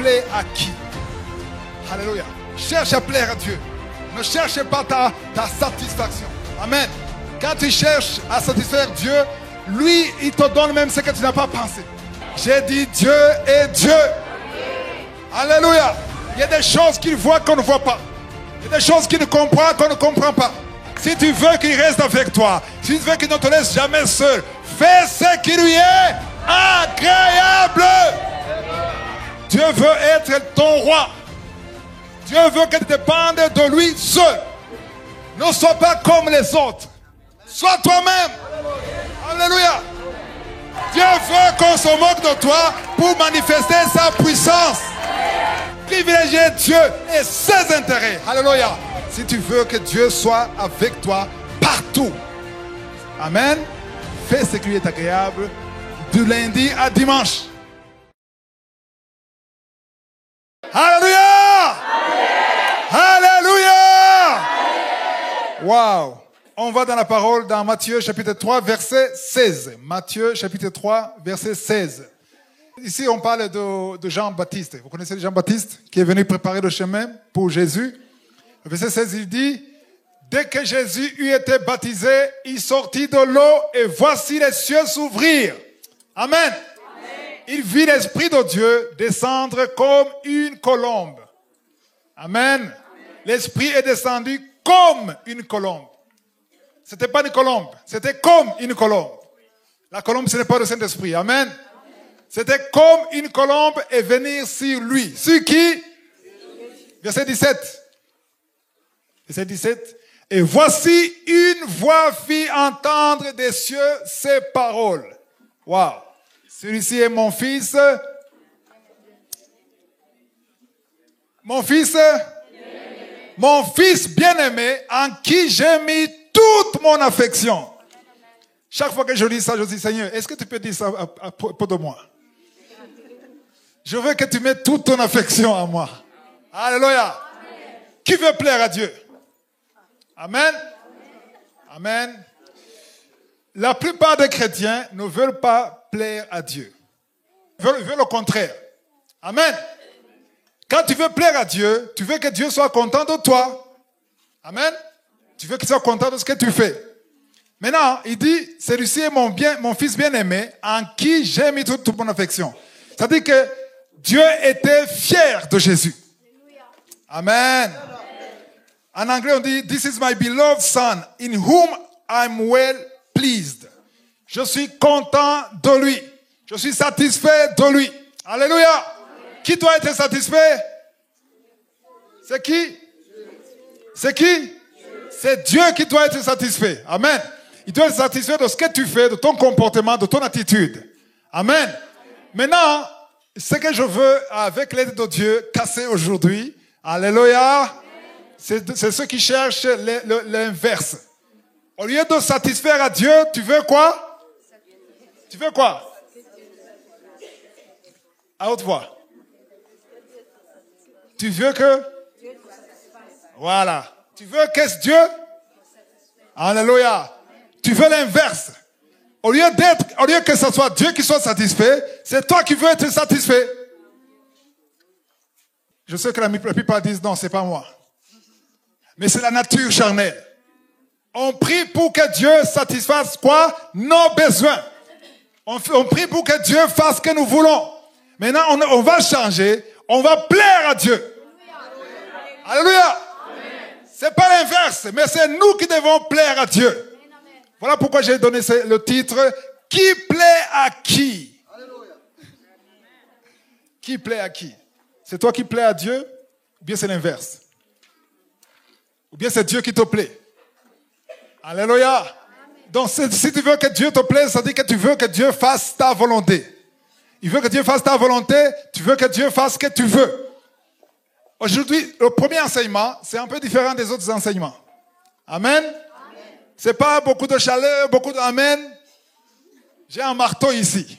plaît à qui? Alléluia. Cherche à plaire à Dieu. Ne cherche pas ta satisfaction. Amen. Quand tu cherches à satisfaire Dieu, lui, il te donne même ce que tu n'as pas pensé. J'ai dit Dieu est Dieu. Alléluia. Il y a des choses qu'il voit qu'on ne voit pas. Il y a des choses qu'il ne comprend qu'on ne comprend pas. Si tu veux qu'il reste avec toi, si tu veux qu'il ne te laisse jamais seul, fais ce qui lui est agréable. Dieu veut être ton roi. Dieu veut que tu dépendes de lui seul. Ne sois pas comme les autres. Sois toi-même. Alléluia. Dieu veut qu'on se moque de toi pour manifester sa puissance. Privilégier Dieu et ses intérêts. Alléluia. Si tu veux que Dieu soit avec toi partout. Amen. Fais ce qui lui est agréable du lundi à dimanche. Alléluia. Alléluia. Waouh. On va dans la parole dans Matthieu chapitre 3 verset 16. Matthieu chapitre 3 verset 16. Ici on parle de Jean-Baptiste. Vous connaissez Jean-Baptiste qui est venu préparer le chemin pour Jésus. Le verset 16 il dit: dès que Jésus eut été baptisé, il sortit de l'eau et voici les cieux s'ouvrir. Amen. Amen. Il vit l'Esprit de Dieu descendre comme une colombe. Amen. Amen. L'Esprit est descendu comme une colombe. C'était pas une colombe, c'était comme une colombe. La colombe, ce n'est pas le Saint-Esprit. Amen. C'était comme une colombe et venir sur lui. Sur qui? Verset 17. Verset 17. Et voici une voix fit entendre des cieux ces paroles. Waouh. Celui-ci est mon fils. Mon fils. Mon fils bien-aimé en qui j'ai mis toute mon affection. Chaque fois que je lis ça, je dis: Seigneur, est-ce que tu peux dire ça à propos de moi? Je veux que tu mettes toute ton affection à moi. Alléluia. Amen. Qui veut plaire à Dieu? Amen. Amen. La plupart des chrétiens ne veulent pas plaire à Dieu. Ils veulent le contraire. Amen. Quand tu veux plaire à Dieu, tu veux que Dieu soit content de toi. Amen. Tu veux qu'il soit content de ce que tu fais. Maintenant, il dit: celui-ci est mon fils bien-aimé en qui j'ai mis toute mon affection. C'est-à-dire que Dieu était fier de Jésus. Amen. En anglais, on dit: This is my beloved son, in whom I'm well pleased. Je suis content de lui. Je suis satisfait de lui. Alléluia. Amen. Qui doit être satisfait? C'est qui? C'est qui? C'est Dieu qui doit être satisfait. Amen. Il doit être satisfait de ce que tu fais, de ton comportement, de ton attitude. Amen. Maintenant, ce que je veux, avec l'aide de Dieu, casser aujourd'hui, alléluia, c'est ceux qui cherchent l'inverse. Au lieu de satisfaire à Dieu, tu veux quoi? Tu veux quoi? À haute voix. Tu veux que? Voilà. Tu veux que Dieu? Alléluia. Tu veux l'inverse. Au lieu que ce soit Dieu qui soit satisfait, c'est toi qui veux être satisfait. Je sais que la plupart disent: non, c'est pas moi. Mais c'est la nature charnelle. On prie pour que Dieu satisfasse quoi? Nos besoins. On prie pour que Dieu fasse ce que nous voulons. Maintenant, on va changer. On va plaire à Dieu. Alléluia. C'est pas l'inverse, mais c'est nous qui devons plaire à Dieu. Voilà pourquoi j'ai donné le titre: qui plaît à qui? Qui plaît à qui? C'est toi qui plais à Dieu, ou bien c'est l'inverse? Ou bien c'est Dieu qui te plaît? Alléluia. Donc si tu veux que Dieu te plaise, ça dit que tu veux que Dieu fasse ta volonté. Il veut que Dieu fasse ta volonté, tu veux que Dieu fasse ce que tu veux. Aujourd'hui, le premier enseignement, c'est un peu différent des autres enseignements. Amen. C'est pas beaucoup de chaleur, beaucoup d'Amen. J'ai un marteau ici.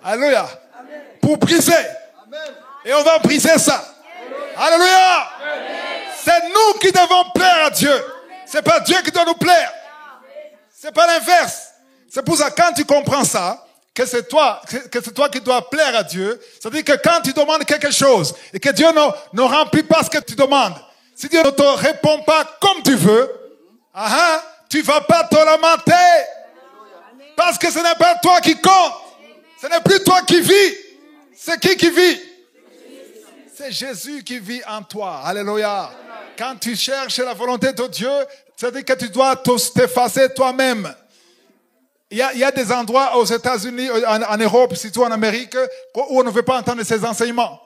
Alléluia. Pour briser. Et on va briser ça. Alléluia. C'est nous qui devons plaire à Dieu. C'est pas Dieu qui doit nous plaire. C'est pas l'inverse. C'est pour ça, quand tu comprends ça, que c'est toi qui dois plaire à Dieu, c'est-à-dire que quand tu demandes quelque chose et que Dieu ne remplit pas ce que tu demandes, si Dieu ne te répond pas comme tu veux, tu vas pas te lamenter. Parce que ce n'est pas toi qui compte. Ce n'est plus toi qui vis. C'est qui vit? C'est Jésus qui vit en toi. Alléluia. Quand tu cherches la volonté de Dieu, c'est-à-dire que tu dois t'effacer toi-même. Il y a des endroits aux États-Unis, en Europe, surtout en Amérique, où on ne veut pas entendre ces enseignements.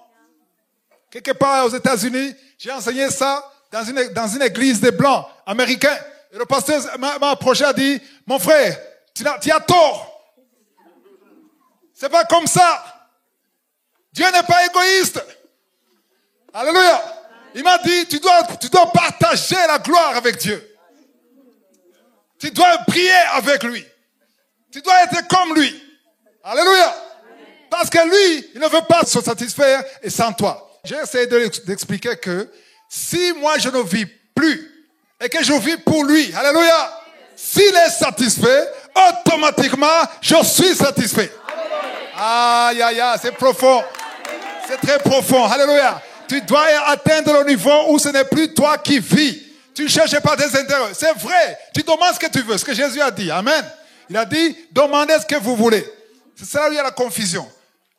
Quelque part aux États-Unis, j'ai enseigné ça dans une église des Blancs américains. Et le pasteur m'a approché et a dit, mon frère, tu as tort. C'est pas comme ça. Dieu n'est pas égoïste. Alléluia. Il m'a dit, tu dois partager la gloire avec Dieu. Tu dois prier avec lui. Tu dois être comme lui. Alléluia. Parce que lui, il ne veut pas se satisfaire et sans toi. J'ai essayé d'expliquer que si moi je ne vis plus et que je vis pour lui, alléluia, s'il est satisfait, automatiquement, je suis satisfait. Aïe, aïe, aïe, c'est profond. C'est très profond. Alléluia. Tu dois atteindre le niveau où ce n'est plus toi qui vis. Tu ne cherches pas tes intérêts. C'est vrai. Tu demandes ce que tu veux. Ce que Jésus a dit. Amen. Il a dit, demandez ce que vous voulez. C'est là où il y a la confusion.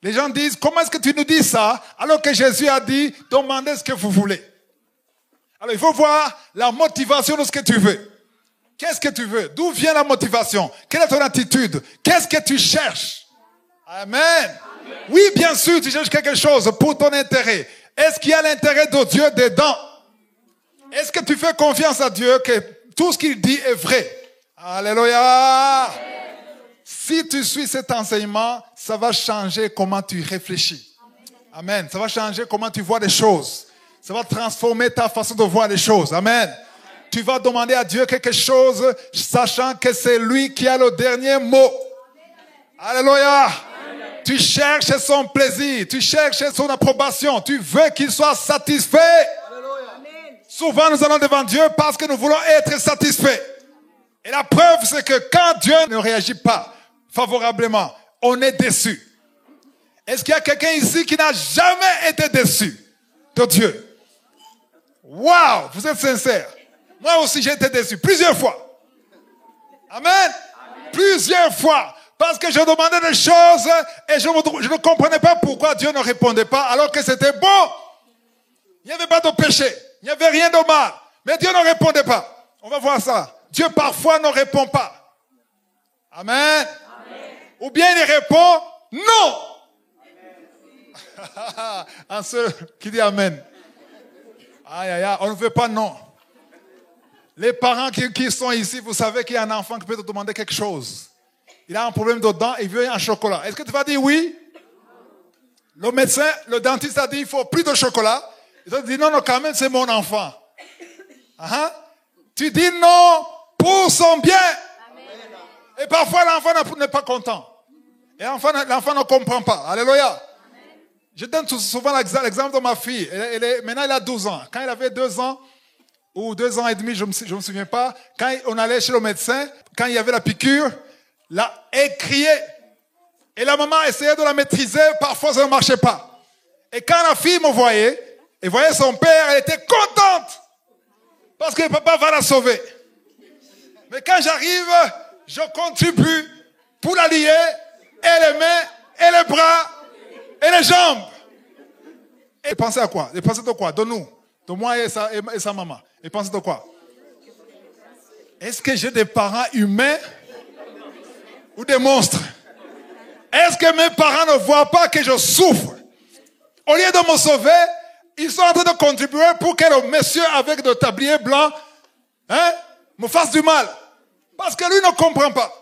Les gens disent, comment est-ce que tu nous dis ça? Alors que Jésus a dit, demandez ce que vous voulez. Alors il faut voir la motivation de ce que tu veux. Qu'est-ce que tu veux? D'où vient la motivation? Quelle est ton attitude? Qu'est-ce que tu cherches? Amen. Oui, bien sûr, tu cherches quelque chose pour ton intérêt. Est-ce qu'il y a l'intérêt de Dieu dedans? Est-ce que tu fais confiance à Dieu que tout ce qu'il dit est vrai? Alléluia! Si tu suis cet enseignement, ça va changer comment tu réfléchis. Amen. Ça va changer comment tu vois les choses. Ça va transformer ta façon de voir les choses. Amen. Tu vas demander à Dieu quelque chose, sachant que c'est lui qui a le dernier mot. Alléluia! Tu cherches son plaisir, tu cherches son approbation, tu veux qu'il soit satisfait. Alléluia. Souvent nous allons devant Dieu parce que nous voulons être satisfaits. Et la preuve c'est que quand Dieu ne réagit pas favorablement, on est déçu. Est-ce qu'il y a quelqu'un ici qui n'a jamais été déçu de Dieu? Waouh, vous êtes sincère. Moi aussi j'ai été déçu plusieurs fois. Amen. Plusieurs fois. Parce que je demandais des choses et je ne comprenais pas pourquoi Dieu ne répondait pas alors que c'était bon. Il n'y avait pas de péché. Il n'y avait rien de mal. Mais Dieu ne répondait pas. On va voir ça. Dieu parfois ne répond pas. Amen. Amen. Ou bien il répond non. En ceux qui dit amen. Aïe, aïe, aïe. On ne veut pas non. Les parents qui sont ici, vous savez qu'il y a un enfant qui peut te demander quelque chose. Il a un problème de dents, il veut un chocolat. Est-ce que tu vas dire oui? Le médecin, le dentiste a dit il faut plus de chocolat. Il te dit non, non, quand même, c'est mon enfant. Tu dis non pour son bien. Amen. Et parfois, l'enfant n'est pas content. Et l'enfant ne comprend pas. Alléluia. Amen. Je donne souvent l'exemple de ma fille. Maintenant, elle a 12 ans. Quand elle avait 2 ans, ou 2 ans et demi, je ne me souviens pas, quand on allait chez le médecin, quand il y avait la piqûre, là, elle criait. Et la maman essayait de la maîtriser, parfois ça ne marchait pas. Et quand la fille me voyait, et voyait son père, elle était contente. Parce que papa va la sauver. Mais quand j'arrive, je contribue pour la lier, et les mains, et les bras, et les jambes. Et pensez à quoi? Et pensez de quoi? De nous. De moi et sa maman. Et pensez de quoi? Est-ce que j'ai des parents humains ou des monstres? Est-ce que mes parents ne voient pas que je souffre? Au lieu de me sauver, ils sont en train de contribuer pour que le monsieur avec le tablier blanc me fasse du mal. Parce que lui ne comprend pas.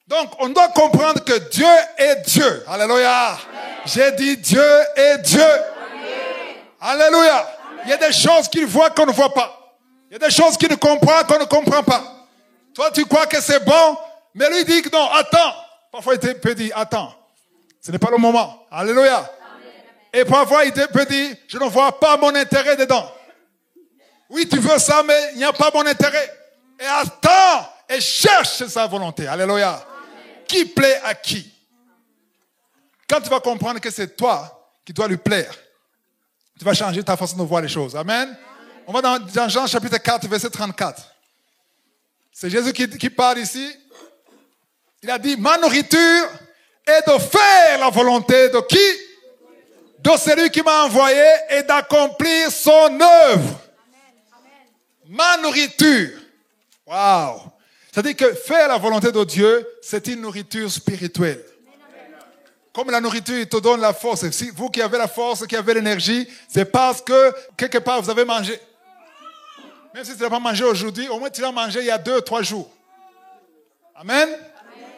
Donc, on doit comprendre que Dieu est Dieu. Alléluia. J'ai dit Dieu est Dieu. Amen. Alléluia. Amen. Il y a des choses qu'il voit qu'on ne voit pas. Il y a des choses qu'il ne comprend qu'on ne comprend pas. Toi, tu crois que c'est bon, mais lui dit que non, attends. Parfois, il peut dire, attends. Ce n'est pas le moment. Alléluia. Amen. Et parfois, il peut dire, je ne vois pas mon intérêt dedans. Oui, tu veux ça, mais il n'y a pas mon intérêt. Et attends, et cherche sa volonté. Alléluia. Amen. Qui plaît à qui? quand tu vas comprendre que c'est toi qui dois lui plaire, tu vas changer ta façon de voir les choses. Amen. On va dans Jean chapitre 4, verset 34. C'est Jésus qui parle ici. Il a dit, ma nourriture est de faire la volonté de qui? De celui qui m'a envoyé et d'accomplir son œuvre. Ma nourriture. Waouh. C'est-à-dire que faire la volonté de Dieu, c'est une nourriture spirituelle. Comme la nourriture te donne la force. Si vous qui avez la force, qui avez l'énergie, c'est parce que quelque part vous avez mangé. Même si tu n'as pas mangé aujourd'hui, au moins tu l'as mangé il y a 2-3 jours. Amen.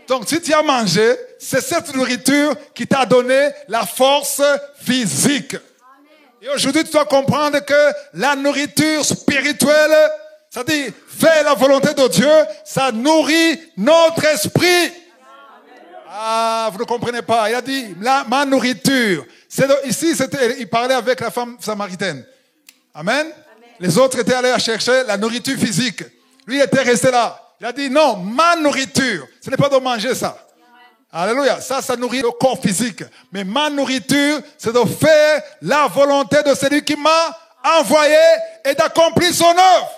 Donc si tu as mangé, c'est cette nourriture qui t'a donné la force physique. Et aujourd'hui tu dois comprendre que la nourriture spirituelle, c'est-à-dire faire la volonté de Dieu, ça nourrit notre esprit. Ah, vous ne comprenez pas. Il a dit, ma nourriture. Ici, il parlait avec la femme samaritaine. Amen. Les autres étaient allés chercher la nourriture physique. Lui, il était resté là. Il a dit, non, ma nourriture. Ce n'est pas de manger ça. Alléluia. Ça nourrit le corps physique. Mais ma nourriture, c'est de faire la volonté de celui qui m'a envoyé et d'accomplir son œuvre.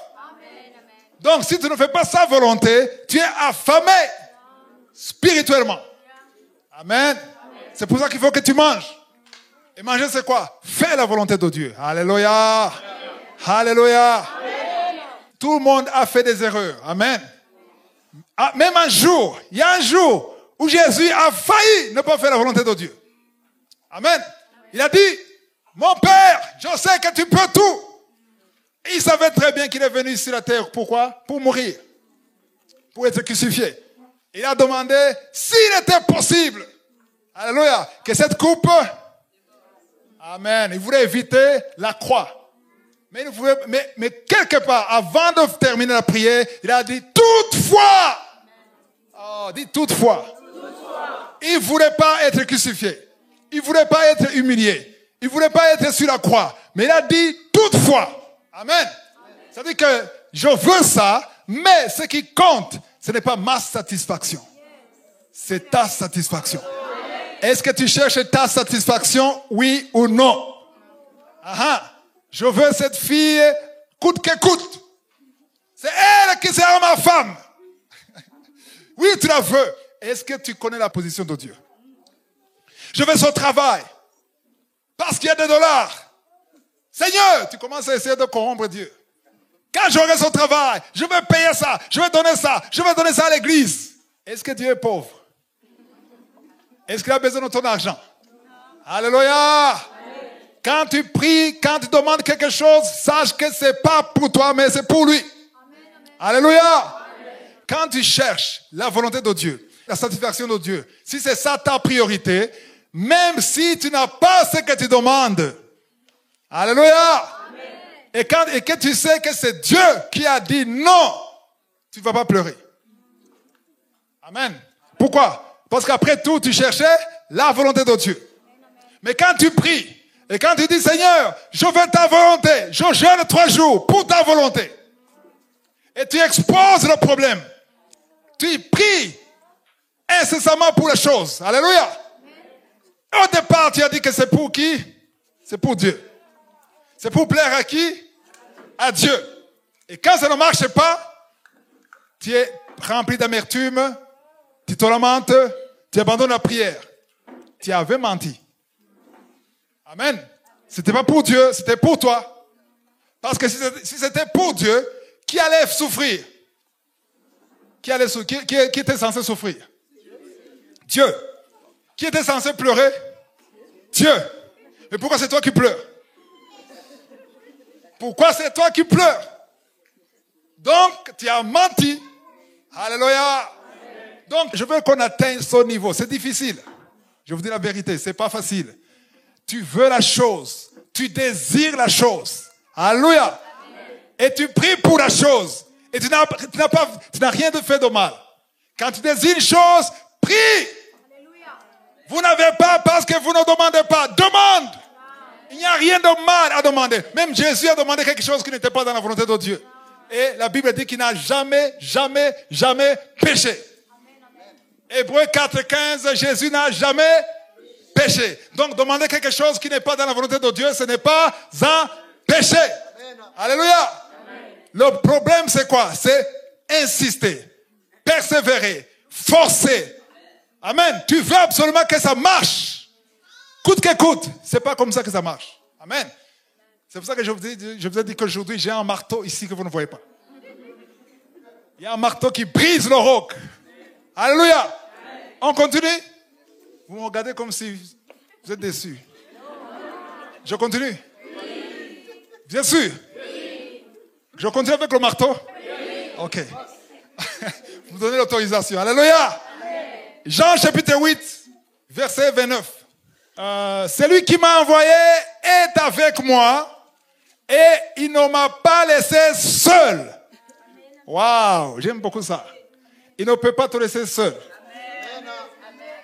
Donc, si tu ne fais pas sa volonté, tu es affamé spirituellement. Amen. C'est pour ça qu'il faut que tu manges. Et manger, c'est quoi? Faire la volonté de Dieu. Alléluia. Alléluia. Tout le monde a fait des erreurs. Amen. Même un jour, il y a un jour où Jésus a failli ne pas faire la volonté de Dieu. Amen. Il a dit, mon Père, je sais que tu peux tout. Et il savait très bien qu'il est venu sur la terre. Pourquoi? Pour mourir. Pour être crucifié. Il a demandé s'il était possible, alléluia, que cette coupe, amen, il voulait éviter la croix. Mais quelque part, avant de terminer la prière, il a dit toutefois. Oh, dit toutefois. Il ne voulait pas être crucifié. Il ne voulait pas être humilié. Il ne voulait pas être sur la croix. Mais il a dit toutefois. Amen. Ça veut dire que je veux ça, mais ce qui compte, ce n'est pas ma satisfaction. C'est ta satisfaction. Est-ce que tu cherches ta satisfaction, oui ou non? Je veux cette fille coûte que coûte. C'est elle qui sera ma femme. Oui, tu la veux. Est-ce que tu connais la position de Dieu? Je veux son travail. Parce qu'il y a des dollars. Seigneur, tu commences à essayer de corrompre Dieu. Quand j'aurai son travail, je vais payer ça, je vais donner ça, je vais donner ça à l'église. Est-ce que Dieu est pauvre? Est-ce qu'il a besoin de ton argent? Alléluia! Quand tu pries, quand tu demandes quelque chose, sache que ce n'est pas pour toi, mais c'est pour lui. Alléluia! Quand tu cherches la volonté de Dieu, la satisfaction de Dieu, si c'est ça ta priorité, même si tu n'as pas ce que tu demandes, alléluia! Et que tu sais que c'est Dieu qui a dit non, tu ne vas pas pleurer. Amen. Pourquoi? Parce qu'après tout, tu cherchais la volonté de Dieu. Mais quand tu pries, et quand tu dis, Seigneur, je veux ta volonté, je jeûne 3 jours pour ta volonté. Et tu exposes le problème. Tu pries incessamment pour les choses. Alléluia. Et au départ, tu as dit que c'est pour qui? C'est pour Dieu. C'est pour plaire à qui? À Dieu. Et quand ça ne marche pas, tu es rempli d'amertume, tu te lamentes, tu abandonnes la prière. Tu avais menti. Amen. C'était pas pour Dieu, c'était pour toi. Parce que si c'était pour Dieu, qui allait souffrir? Qui était censé souffrir? Dieu. Qui était censé pleurer? Dieu. Mais pourquoi c'est toi qui pleures? Pourquoi c'est toi qui pleures? Donc, tu as menti. Alléluia. Donc, je veux qu'on atteigne ce niveau. C'est difficile. Je vous dis la vérité, c'est pas facile. Tu veux la chose. Tu désires la chose. Alléluia. Et tu pries pour la chose. Et tu n'as rien de fait de mal. Quand tu désires une chose, prie. Vous n'avez pas parce que vous ne demandez pas. Demande. Il n'y a rien de mal à demander. Même Jésus a demandé quelque chose qui n'était pas dans la volonté de Dieu. Et la Bible dit qu'il n'a jamais péché. Hébreux 4:15, Jésus n'a jamais péché. Donc, demander quelque chose qui n'est pas dans la volonté de Dieu, ce n'est pas un péché. Amen. Alléluia. Amen. Le problème, c'est quoi? C'est insister, persévérer, forcer. Amen. Tu veux absolument que ça marche. Coûte que coûte. C'est pas comme ça que ça marche. Amen. C'est pour ça que je vous ai dit qu'aujourd'hui, j'ai un marteau ici que vous ne voyez pas. Il y a un marteau qui brise le roc. Alléluia. On continue? Vous me regardez comme si vous êtes déçus. Je continue? Bien sûr? Je continue avec le marteau? Ok. Vous me donnez l'autorisation. Alléluia. Jean chapitre 8, verset 29. Celui qui m'a envoyé est avec moi et il ne m'a pas laissé seul. Waouh, j'aime beaucoup ça. Il ne peut pas te laisser seul.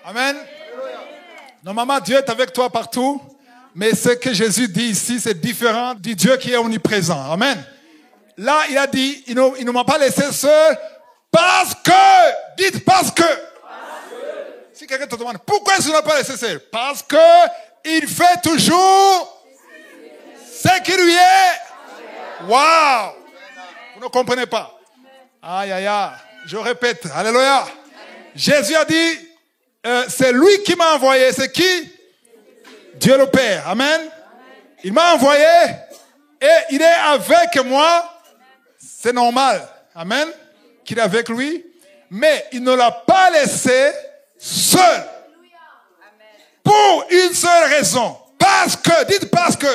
Amen. Normalement, Dieu est avec toi partout, mais ce que Jésus dit ici, c'est différent du Dieu qui est omniprésent. Amen. Là, il a dit, il ne m'a pas laissé seul parce que, dites parce que. Si quelqu'un te demande, pourquoi il ne m'a pas laissé seul? Parce que il fait toujours ce qui lui est. Waouh! Vous ne comprenez pas. Aïe, aïe, aïe. Je répète. Alléluia. Jésus a dit, c'est lui qui m'a envoyé. C'est qui? Dieu le Père. Amen. Il m'a envoyé et il est avec moi. C'est normal. Amen. Qu'il est avec lui. Mais il ne l'a pas laissé seul. Pour une seule raison. Parce que, dites parce que.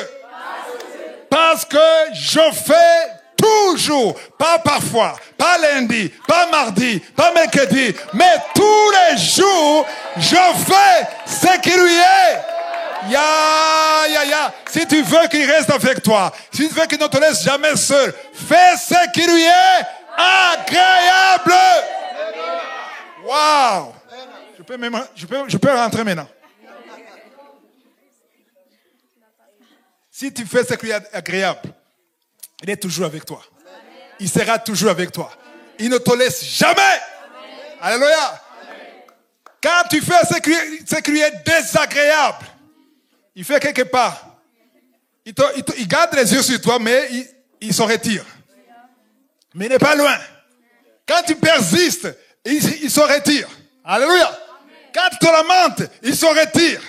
Parce que je fais toujours, pas parfois, pas lundi, pas mardi, pas mercredi, mais tous les jours, je fais ce qui lui est. Ya. Si tu veux qu'il reste avec toi, si tu veux qu'il ne te laisse jamais seul, fais ce qui lui est agréable. Waouh! Je peux rentrer maintenant. Si tu fais ce qui lui est agréable, il est toujours avec toi. Il sera toujours avec toi. Il ne te laisse jamais. Alléluia. Quand tu fais ce qui lui est désagréable, il fait quelque part. Il garde les yeux sur toi, mais il se retire. Mais il n'est pas loin. Quand tu persistes, il se retire. Alléluia. Quand tu te lamentes, il se retire.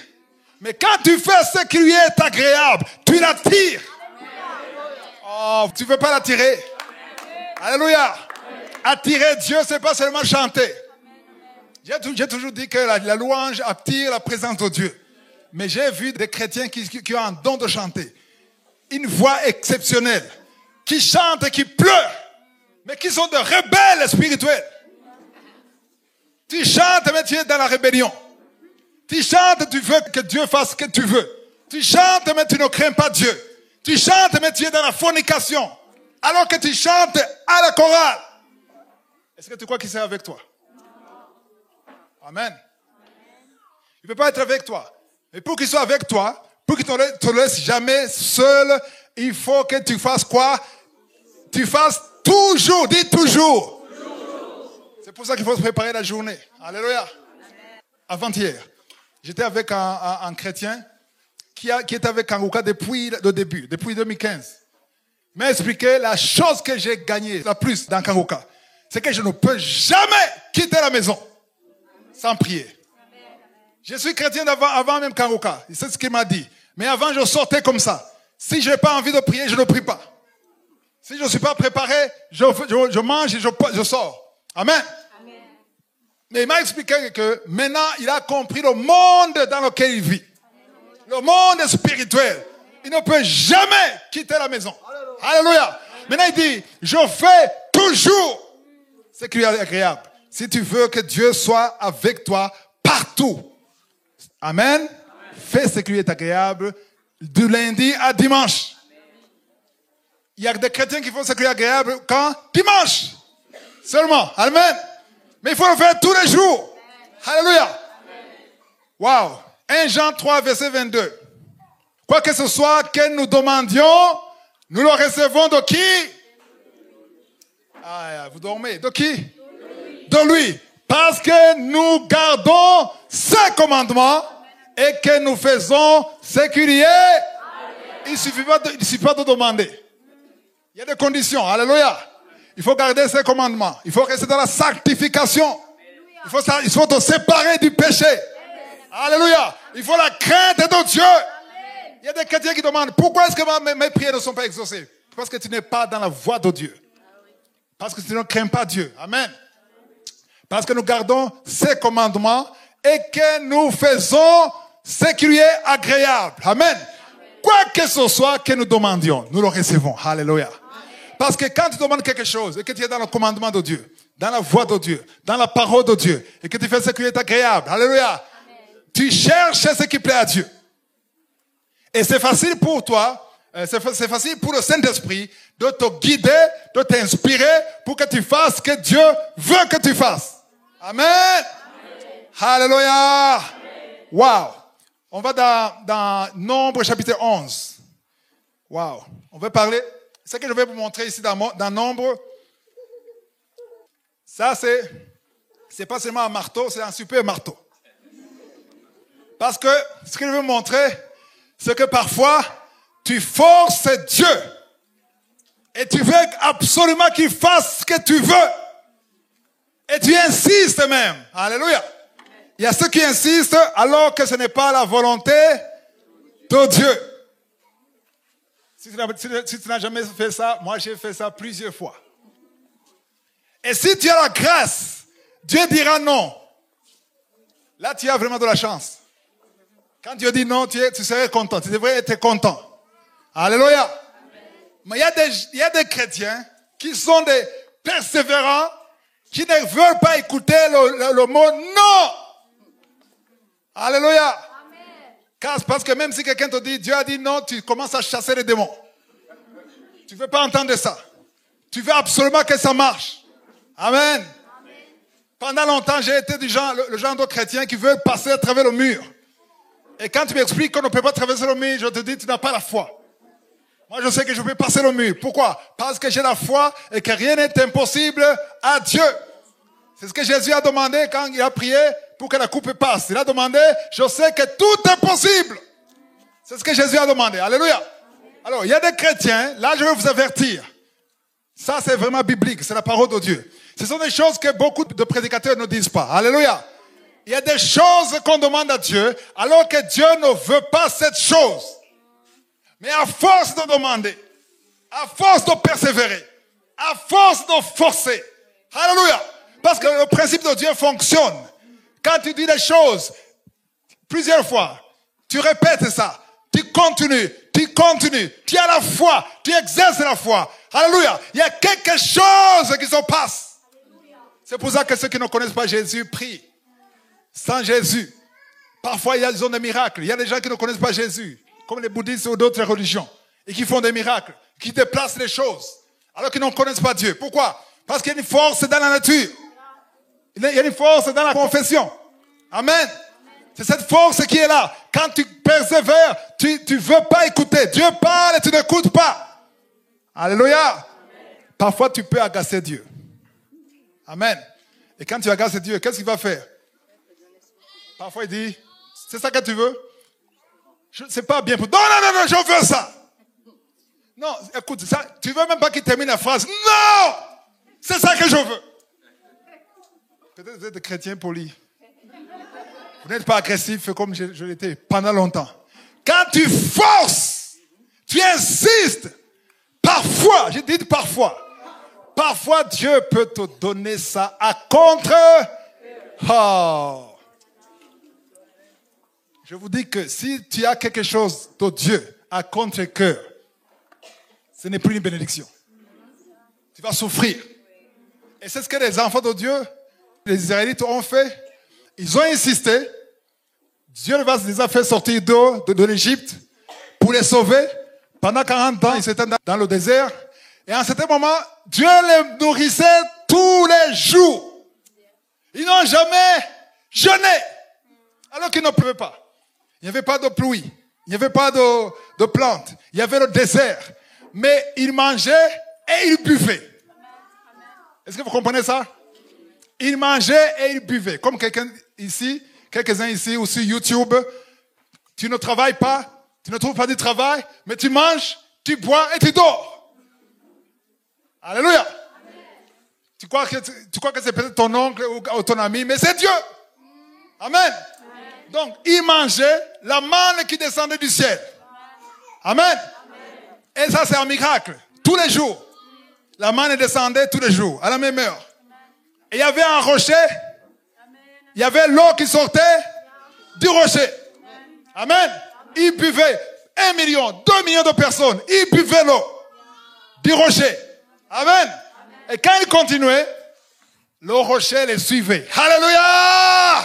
Mais quand tu fais ce qui lui est agréable, tu l'attires. Oh, tu ne veux pas l'attirer. Alléluia. Attirer Dieu, ce n'est pas seulement chanter. J'ai toujours dit que la louange attire la présence de Dieu. Mais j'ai vu des chrétiens qui ont un don de chanter. Une voix exceptionnelle. Qui chantent et qui pleurent. Mais qui sont de rebelles spirituels. Tu chantes, mais tu es dans la rébellion. Tu chantes, tu veux que Dieu fasse ce que tu veux. Tu chantes, mais tu ne crains pas Dieu. Tu chantes, mais tu es dans la fornication. Alors que tu chantes à la chorale. Est-ce que tu crois qu'il est avec toi? Amen. Il ne peut pas être avec toi. Mais pour qu'il soit avec toi, pour qu'il ne te laisse jamais seul, il faut que tu fasses quoi? Tu fasses toujours, dis toujours. C'est pour ça qu'il faut se préparer la journée. Alléluia. Avant-hier, j'étais avec un chrétien qui est avec Kanguka depuis le début, depuis 2015. Il m'a expliqué la chose que j'ai gagnée la plus dans Kanguka. C'est que je ne peux jamais quitter la maison sans prier. Je suis chrétien avant même Kanguka. C'est ce qu'il m'a dit. Mais avant, je sortais comme ça. Si je n'ai pas envie de prier, je ne prie pas. Si je ne suis pas préparé, je mange et je sors. Amen. Mais il m'a expliqué que maintenant, il a compris le monde dans lequel il vit. Le monde spirituel. Il ne peut jamais quitter la maison. Alléluia. Maintenant, il dit, je fais toujours ce qui est agréable. Si tu veux que Dieu soit avec toi partout. Amen. Fais ce qui est agréable du lundi à dimanche. Il y a des chrétiens qui font ce qui est agréable quand? Dimanche. Seulement. Amen. Mais il faut le faire tous les jours. Alléluia. Wow. 1 Jean 3, verset 22. Quoi que ce soit que nous demandions, nous le recevons de qui? Ah, vous dormez. De qui? De lui. Parce que nous gardons ses commandements et que nous faisons ce qu'il y est. Il ne suffit pas de demander. Il y a des conditions. Alléluia. Il faut garder ses commandements. Il faut rester dans la sanctification. Il faut te séparer du péché. Alléluia. Il faut la crainte de Dieu. Il y a des chrétiens qui demandent pourquoi est-ce que mes prières ne sont pas exaucées? Parce que tu n'es pas dans la voie de Dieu. Parce que tu ne crains pas Dieu. Amen. Parce que nous gardons ses commandements et que nous faisons ce qui lui est agréable. Amen. Quoi que ce soit que nous demandions, nous le recevons. Alléluia. Parce que quand tu demandes quelque chose et que tu es dans le commandement de Dieu, dans la voie de Dieu, dans la parole de Dieu, et que tu fais ce qui est agréable, alléluia, tu cherches ce qui plaît à Dieu. Et c'est facile pour toi, c'est facile pour le Saint-Esprit de te guider, de t'inspirer pour que tu fasses ce que Dieu veut que tu fasses. Amen. Alléluia. Wow. On va dans Nombre chapitre 11. Wow. On va parler. Ce que je vais vous montrer ici dans Nombre, ça c'est pas seulement un marteau, c'est un super marteau. Parce que ce que je veux vous montrer, c'est que parfois, tu forces Dieu. Et tu veux absolument qu'il fasse ce que tu veux. Et tu insistes même. Alléluia. Il y a ceux qui insistent alors que ce n'est pas la volonté de Dieu. Si tu n'as jamais fait ça, moi j'ai fait ça plusieurs fois. Et si tu as la grâce, Dieu dira non. Là, tu as vraiment de la chance. Quand Dieu dit non, tu serais content. Tu devrais être content. Alléluia. Amen. Mais il y a des chrétiens qui sont des persévérants, qui ne veulent pas écouter le mot non. Alléluia. Amen. Parce que même si quelqu'un te dit, Dieu a dit non, tu commences à chasser les démons. Tu ne veux pas entendre ça. Tu veux absolument que ça marche. Amen. Amen. Pendant longtemps, j'ai été le genre de chrétien qui veut passer à travers le mur. Et quand tu m'expliques qu'on ne peut pas traverser le mur, je te dis, tu n'as pas la foi. Moi, je sais que je peux passer le mur. Pourquoi? Parce que j'ai la foi et que rien n'est impossible à Dieu. C'est ce que Jésus a demandé quand il a prié pour que la coupe passe. Il a demandé, je sais que tout est possible. C'est ce que Jésus a demandé. Alléluia. Alors, il y a des chrétiens, là je vais vous avertir. Ça, c'est vraiment biblique, c'est la parole de Dieu. Ce sont des choses que beaucoup de prédicateurs ne disent pas. Alléluia. Il y a des choses qu'on demande à Dieu, alors que Dieu ne veut pas cette chose. Mais à force de demander, à force de persévérer, à force de forcer. Alléluia. Parce que le principe de Dieu fonctionne. Quand tu dis des choses, plusieurs fois, tu répètes ça, tu continues, tu as la foi, tu exerces la foi. Alléluia. Il y a quelque chose qui se passe. C'est pour ça que ceux qui ne connaissent pas Jésus prient. Sans Jésus. Parfois, ils ont des miracles. Il y a des gens qui ne connaissent pas Jésus, comme les bouddhistes ou d'autres religions, et qui font des miracles, qui déplacent les choses, alors qu'ils ne connaissent pas Dieu. Pourquoi? Parce qu'il y a une force dans la nature. Il y a une force dans la confession. Amen. C'est cette force qui est là. Quand tu persévères, tu ne veux pas écouter. Dieu parle et tu n'écoutes pas. Alléluia. Amen. Parfois, tu peux agacer Dieu. Amen. Et quand tu agaces Dieu, qu'est-ce qu'il va faire? Parfois, il dit, c'est ça que tu veux? C'est pas bien pour... Non, je veux ça. Non, écoute, ça, tu veux même pas qu'il termine la phrase. Non! C'est ça que je veux. Peut-être que vous êtes des chrétiens polis. Vous n'êtes pas agressif comme je l'étais pendant longtemps. Quand tu forces, tu insistes, parfois, je dis parfois Dieu peut te donner ça à contre. Oh. Je vous dis que si tu as quelque chose de Dieu à contre-cœur, ce n'est plus une bénédiction. Tu vas souffrir. Et c'est ce que les enfants de Dieu, les Israélites ont fait. Ils ont insisté. Dieu les a fait sortir de l'Égypte pour les sauver. Pendant 40 ans, ils étaient dans le désert. Et à un certain moment, Dieu les nourrissait tous les jours. Ils n'ont jamais jeûné. Alors qu'ils ne pouvaient pas. Il n'y avait pas de pluie. Il n'y avait pas de plantes. Il y avait le désert. Mais ils mangeaient et ils buvaient. Est-ce que vous comprenez ça? Ils mangeaient et ils buvaient. Comme quelques-uns ici, ou sur YouTube, tu ne travailles pas, tu ne trouves pas du travail, mais tu manges, tu bois et tu dors. Alléluia. Tu crois que c'est peut-être ton oncle ou ton ami, mais c'est Dieu. Amen. Donc, il mangeait la manne qui descendait du ciel. Amen. Et ça, c'est un miracle. Tous les jours. La manne descendait tous les jours, à la même heure. Et il y avait un rocher. Il y avait l'eau qui sortait du rocher. Amen. Ils buvaient 1 million, 2 millions de personnes. Ils buvaient l'eau du rocher. Amen. Et quand ils continuaient, le rocher les suivait. Alléluia.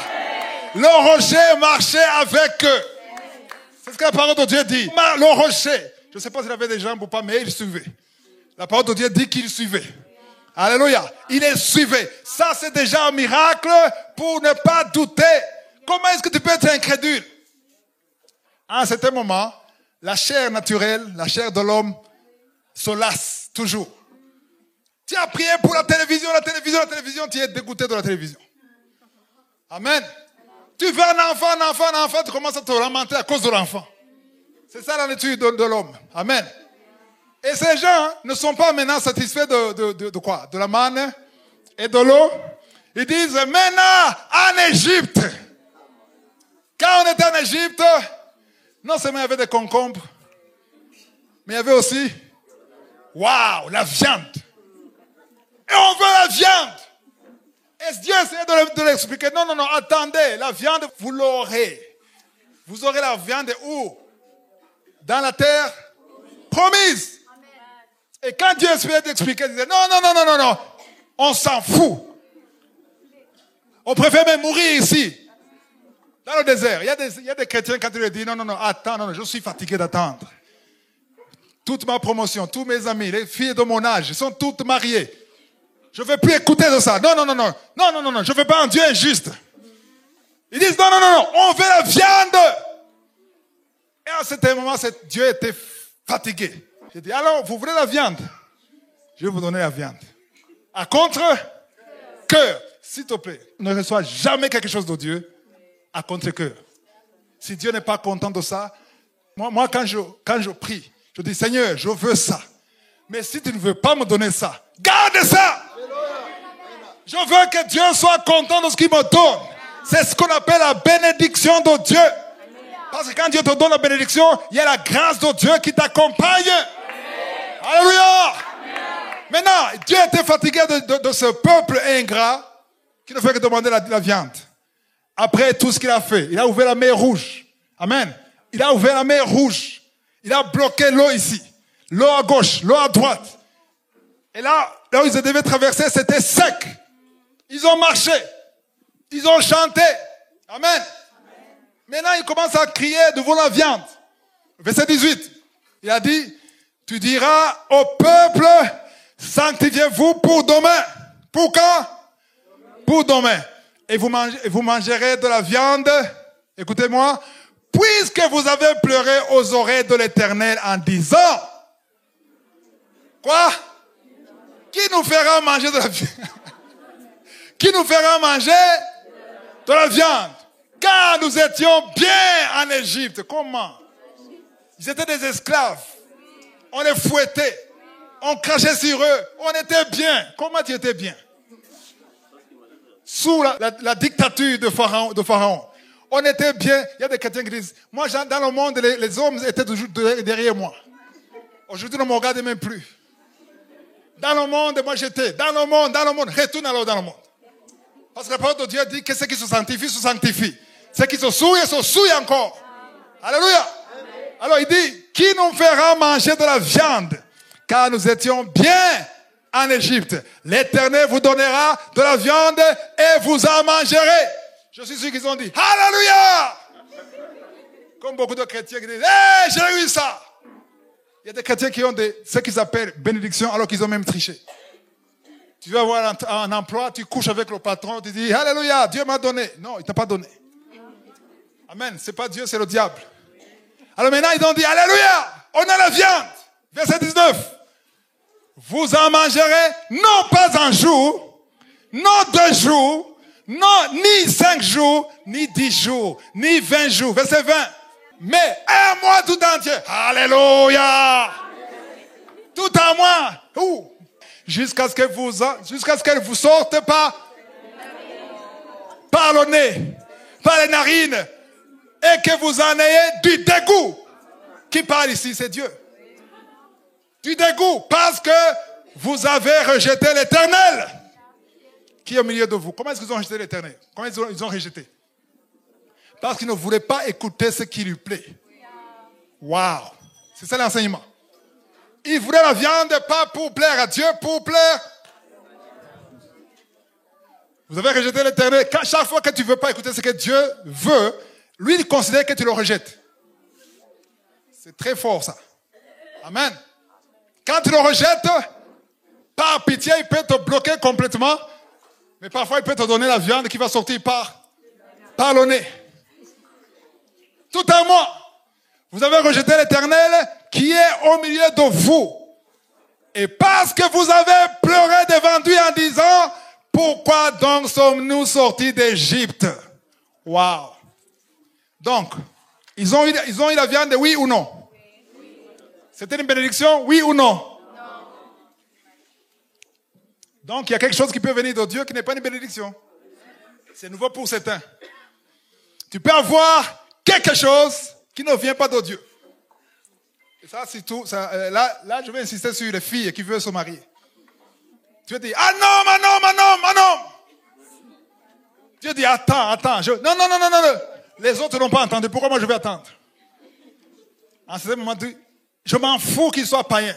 Le rocher marchait avec eux. C'est ce que la parole de Dieu dit. Le rocher, je ne sais pas s'il avait des jambes ou pas, mais il suivait. La parole de Dieu dit qu'il suivait. Alléluia. Il les suivait. Ça, c'est déjà un miracle pour ne pas douter. Comment est-ce que tu peux être incrédule? À un certain moment, la chair naturelle, la chair de l'homme, se lasse toujours. Tu as prié pour la télévision, tu es dégoûté de la télévision. Amen. Tu veux un enfant, tu commences à te lamenter à cause de l'enfant. C'est ça la nature de l'homme. Amen. Et ces gens ne sont pas maintenant satisfaits de quoi? De la manne et de l'eau. Ils disent, maintenant, en Égypte. Quand on était en Égypte, non seulement il y avait des concombres, mais il y avait aussi, waouh, la viande. Et on veut la viande. Et Dieu essayait de l'expliquer. Non, attendez, la viande, vous l'aurez. Vous aurez la viande où? Dans la terre promise. Et quand Dieu essayait d'expliquer, il disait, non, on s'en fout. On préfère même mourir ici, dans le désert. Il y a des chrétiens quand ils leur disent, non, attends, je suis fatigué d'attendre. Toute ma promotion, tous mes amis, les filles de mon âge, sont toutes mariées. Je ne veux plus écouter de ça. Non, je ne veux pas un Dieu injuste. Ils disent, non, on veut la viande. Et à un certain moment, Dieu était fatigué. J'ai dit, alors, vous voulez la viande? Je vais vous donner la viande. À contre-cœur. S'il te plaît, ne reçois jamais quelque chose de Dieu à contre-cœur. Si Dieu n'est pas content de ça, moi quand je prie, je dis, Seigneur, je veux ça. Mais si tu ne veux pas me donner ça, garde ça. Je veux que Dieu soit content de ce qu'il me donne. C'est ce qu'on appelle la bénédiction de Dieu. Parce que quand Dieu te donne la bénédiction, il y a la grâce de Dieu qui t'accompagne. Alléluia. Maintenant, Dieu était fatigué de ce peuple ingrat qui ne fait que demander la viande. Après tout ce qu'il a fait, il a ouvert la mer Rouge. Amen. Il a ouvert la mer Rouge. Il a bloqué l'eau ici. L'eau à gauche, l'eau à droite. Et là où ils devaient traverser, c'était sec. Ils ont marché. Ils ont chanté. Amen. Maintenant, ils commencent à crier devant la viande. Verset 18. Il a dit, tu diras au peuple, sanctifiez-vous pour demain. Pour quand? Pour demain. Et vous mangerez de la viande, écoutez-moi, puisque vous avez pleuré aux oreilles de l'Éternel en disant, quoi? Qui nous fera manger de la viande? Qui nous fera manger de la viande? Car nous étions bien en Égypte. Comment? Ils étaient des esclaves. On les fouettait. On crachait sur eux. On était bien. Comment tu étais bien? Sous la dictature de Pharaon. On était bien. Il y a des chrétiens qui disent, moi, dans le monde, les hommes étaient toujours derrière moi. Aujourd'hui, on ne me regarde même plus. Dans le monde, moi j'étais. Dans le monde. Retourne alors dans le monde. Parce que la parole de Dieu dit que ceux qui se sanctifient. Ceux qui se souillent encore. Alléluia. Amen. Alors il dit, qui nous fera manger de la viande? Car nous étions bien en Égypte. L'Éternel vous donnera de la viande et vous en mangerez. Je suis sûr qu'ils ont dit, Alléluia. Comme beaucoup de chrétiens qui disent, hey, j'ai eu ça. Il y a des chrétiens qui ont ce qu'ils appellent bénédiction alors qu'ils ont même triché. Tu vas avoir un emploi, tu couches avec le patron, tu dis, Alléluia, Dieu m'a donné. Non, il ne t'a pas donné. Amen. C'est pas Dieu, c'est le diable. Alors maintenant, ils ont dit, Alléluia, on a la viande. Verset 19. Vous en mangerez non pas un jour, non 2 jours, non ni 5 jours, ni 10 jours, ni 20 jours. Verset 20. Mais un mois tout entier. Alléluia. Tout un mois. Ouh. Jusqu'à ce qu'elle vous sorte par le nez, par les narines, et que vous en ayez du dégoût. Qui parle ici, c'est Dieu. Du dégoût, parce que vous avez rejeté l'Éternel. Qui est au milieu de vous? Comment est-ce qu'ils ont rejeté l'Éternel? Comment ils ont rejeté? Parce qu'ils ne voulaient pas écouter ce qui lui plaît. Waouh! C'est ça l'enseignement. Ils voulaient la viande pas pour plaire à Dieu, pour plaire. Vous avez rejeté l'Éternel. Chaque fois que tu ne veux pas écouter ce que Dieu veut, lui, il considère que tu le rejettes. C'est très fort, ça. Amen. Quand tu le rejettes, par pitié, il peut te bloquer complètement. Mais parfois, il peut te donner la viande qui va sortir par le nez. Tout un mois. Vous avez rejeté l'Éternel qui est au milieu de vous. Et parce que vous avez pleuré devant lui en disant, pourquoi donc sommes-nous sortis d'Égypte? Waouh. Donc, ils ont eu la viande, oui ou non? C'était une bénédiction, oui ou non? Donc, il y a quelque chose qui peut venir de Dieu qui n'est pas une bénédiction. C'est nouveau pour certains. Tu peux avoir quelque chose qui ne vient pas de Dieu. Et ça, c'est tout. Là, je vais insister sur les filles qui veulent se marier. Tu vas dire, ah non. Dieu dit, attends. Non. Les autres n'ont pas entendu. Pourquoi moi je vais attendre? En ce moment, je m'en fous qu'il soit païen.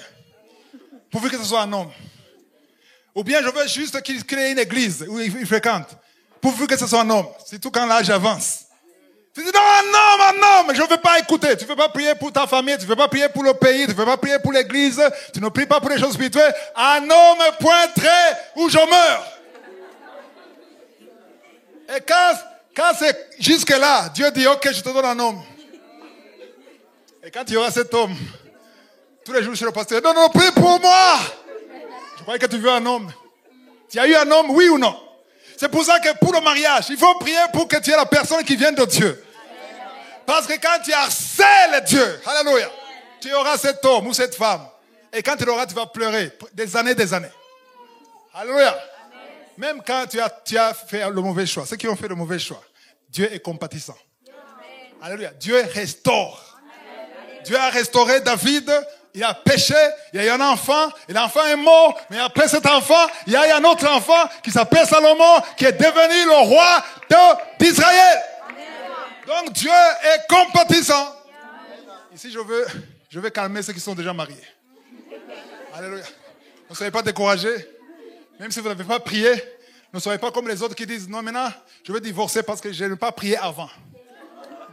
Pourvu que ce soit un homme. Ou bien je veux juste qu'il crée une église où il fréquente. Pourvu que ce soit un homme. Surtout quand l'âge avance. Tu dis non, mais je ne veux pas écouter. Tu ne veux pas prier pour ta famille, tu ne veux pas prier pour le pays, tu ne veux pas prier pour l'église, tu ne pries pas pour les choses spirituelles. Un homme pointerait ou je meurs. Et quand c'est jusque-là, Dieu dit, ok, je te donne un homme. Et quand il y aura cet homme, tous les jours chez le pasteur, non, prie pour moi. Je croyais que tu veux un homme. Tu as eu un homme, oui ou non? C'est pour ça que pour le mariage, il faut prier pour que tu aies la personne qui vient de Dieu. Parce que quand tu harcèles Dieu, alléluia, tu auras cet homme ou cette femme. Et quand tu l'auras, tu vas pleurer des années. Alléluia. Même quand tu as fait le mauvais choix, ceux qui ont fait le mauvais choix, Dieu est compatissant. Alléluia. Dieu restaure. Dieu a restauré David. Il a péché, il y a eu un enfant, et l'enfant est mort, mais après cet enfant, il y a eu un autre enfant qui s'appelle Salomon, qui est devenu le roi d'Israël. Donc Dieu est compatissant. Ici, je veux calmer ceux qui sont déjà mariés. Alléluia. Ne soyez pas découragés, même si vous n'avez pas prié, ne soyez pas comme les autres qui disent, non, maintenant, je vais divorcer parce que je n'ai pas prié avant.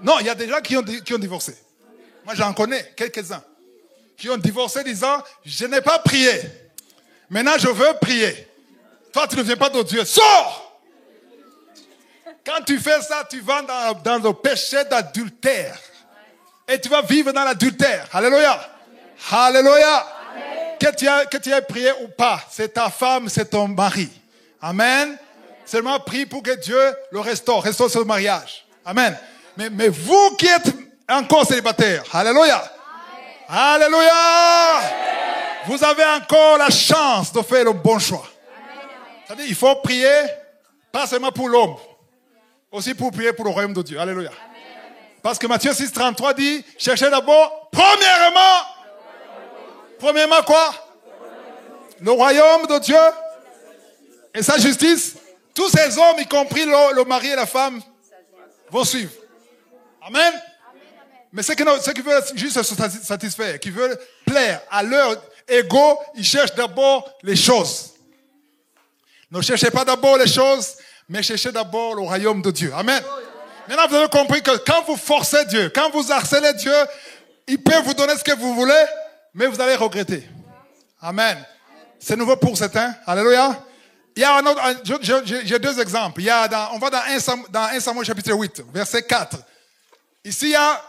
Non, il y a des gens qui ont divorcé. Moi, j'en connais quelques-uns. Qui ont divorcé disant, je n'ai pas prié. Maintenant, je veux prier. Toi, tu ne viens pas de Dieu. Sors! Quand tu fais ça, tu vas dans le péché d'adultère. Et tu vas vivre dans l'adultère. Alléluia. Alléluia. Que tu aies prié ou pas, c'est ta femme, c'est ton mari. Amen. Seulement prie pour que Dieu le restaure ce mariage. Amen. Mais vous qui êtes encore célibataire, alléluia. Alléluia! Vous avez encore la chance de faire le bon choix. C'est-à-dire, il faut prier, pas seulement pour l'homme, aussi pour prier pour le royaume de Dieu. Alléluia. Parce que Matthieu 6,33 dit, cherchez d'abord, premièrement quoi? Le royaume de Dieu et sa justice. Tous ces hommes, y compris le mari et la femme, vont suivre. Amen. Mais ceux qui veulent juste se satisfaire, qui veulent plaire à leur ego, ils cherchent d'abord les choses. Ne cherchez pas d'abord les choses, mais cherchez d'abord le royaume de Dieu. Amen. Maintenant, vous avez compris que quand vous forcez Dieu, quand vous harcelez Dieu, il peut vous donner ce que vous voulez, mais vous allez regretter. Amen. C'est nouveau pour certains. Alléluia. Il y a un autre, j'ai deux exemples. On va dans 1 Samuel chapitre 8, verset 4. Ici, il y a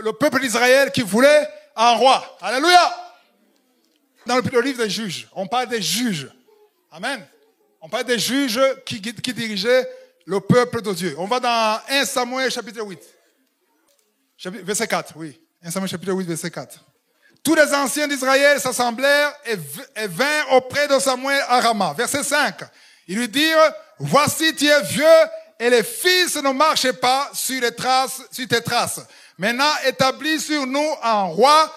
le peuple d'Israël qui voulait un roi. Alléluia. Dans le livre des juges, on parle des juges. Amen. On parle des juges qui dirigeaient le peuple de Dieu. On va dans 1 Samuel chapitre 8. Verset 4, oui. 1 Samuel chapitre 8, verset 4. Tous les anciens d'Israël s'assemblèrent et vinrent auprès de Samuel à Rama. Verset 5. Ils lui dirent, voici tu es vieux et les fils ne marchent pas sur tes traces. Maintenant, établis sur nous un roi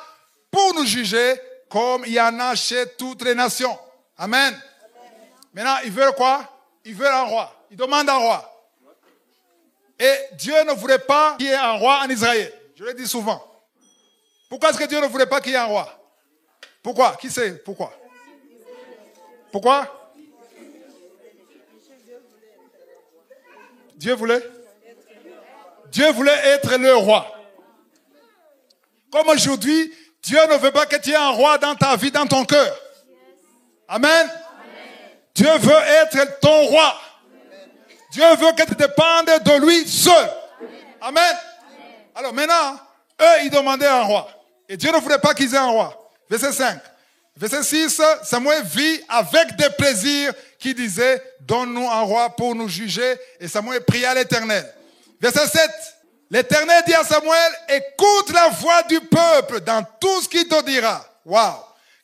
pour nous juger comme il y en a chez toutes les nations. Amen. Maintenant, ils veulent quoi? Ils veulent un roi. Ils demandent un roi. Et Dieu ne voulait pas qu'il y ait un roi en Israël. Je le dis souvent. Pourquoi est-ce que Dieu ne voulait pas qu'il y ait un roi? Pourquoi? Qui sait pourquoi? Pourquoi? Dieu voulait être le roi. Comme aujourd'hui, Dieu ne veut pas que tu aies un roi dans ta vie, dans ton cœur. Amen. Dieu veut être ton roi. Dieu veut que tu dépendes de lui seul. Amen. Alors maintenant, eux, ils demandaient un roi. Et Dieu ne voulait pas qu'ils aient un roi. Verset 5. Verset 6, Samuel vit avec des plaisirs qui disait, donne-nous un roi pour nous juger. Et Samuel pria l'Éternel. Verset 7. L'Éternel dit à Samuel, écoute la voix du peuple dans tout ce qu'il te dira. Waouh!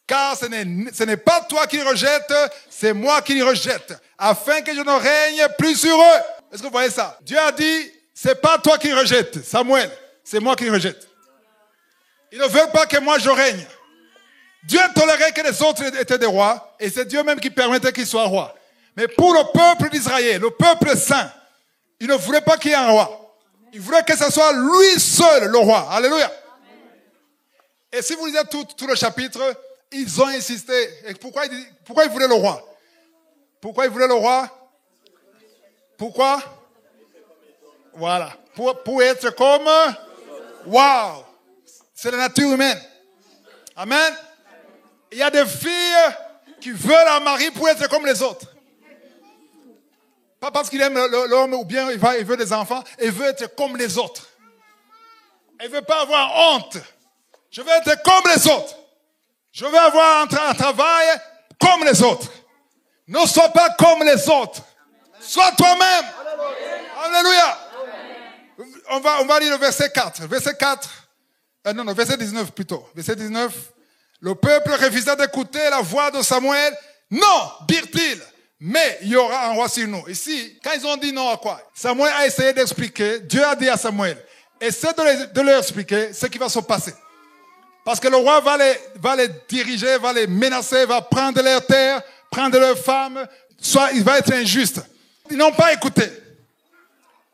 Car ce n'est pas toi qui rejette, c'est moi qui rejette, afin que je ne règne plus sur eux. Est-ce que vous voyez ça? Dieu a dit, c'est pas toi qui rejette, Samuel, c'est moi qui rejette. Ils ne veulent pas que moi je règne. Dieu tolérait que les autres étaient des rois, et c'est Dieu même qui permettait qu'ils soient rois. Mais pour le peuple d'Israël, le peuple saint, il ne voulait pas qu'il y ait un roi. Il voulait que ce soit lui seul le roi. Alléluia. Et si vous lisez tout le chapitre, ils ont insisté. Et pourquoi ils voulaient le roi? Pourquoi ils voulaient le roi? Pourquoi? Voilà. Pour être comme... Waouh! C'est la nature humaine. Amen. Il y a des filles qui veulent un mari pour être comme les autres. Pas parce qu'il aime l'homme ou bien il veut des enfants, il veut être comme les autres. Il ne veut pas avoir honte. Je veux être comme les autres. Je veux avoir un travail comme les autres. Ne sois pas comme les autres. Sois toi-même. Alléluia. On va lire le verset 4. Verset 4. Verset 19 plutôt. Verset 19. Le peuple refusa d'écouter la voix de Samuel. Non, dirent-ils. Mais il y aura un roi sur nous. Ici, quand ils ont dit non à quoi? Samuel a essayé d'expliquer. Dieu a dit à Samuel, essaie de leur expliquer ce qui va se passer. Parce que le roi va les diriger, va les menacer, va prendre leurs terres, prendre leurs femmes. Soit il va être injuste. Ils n'ont pas écouté.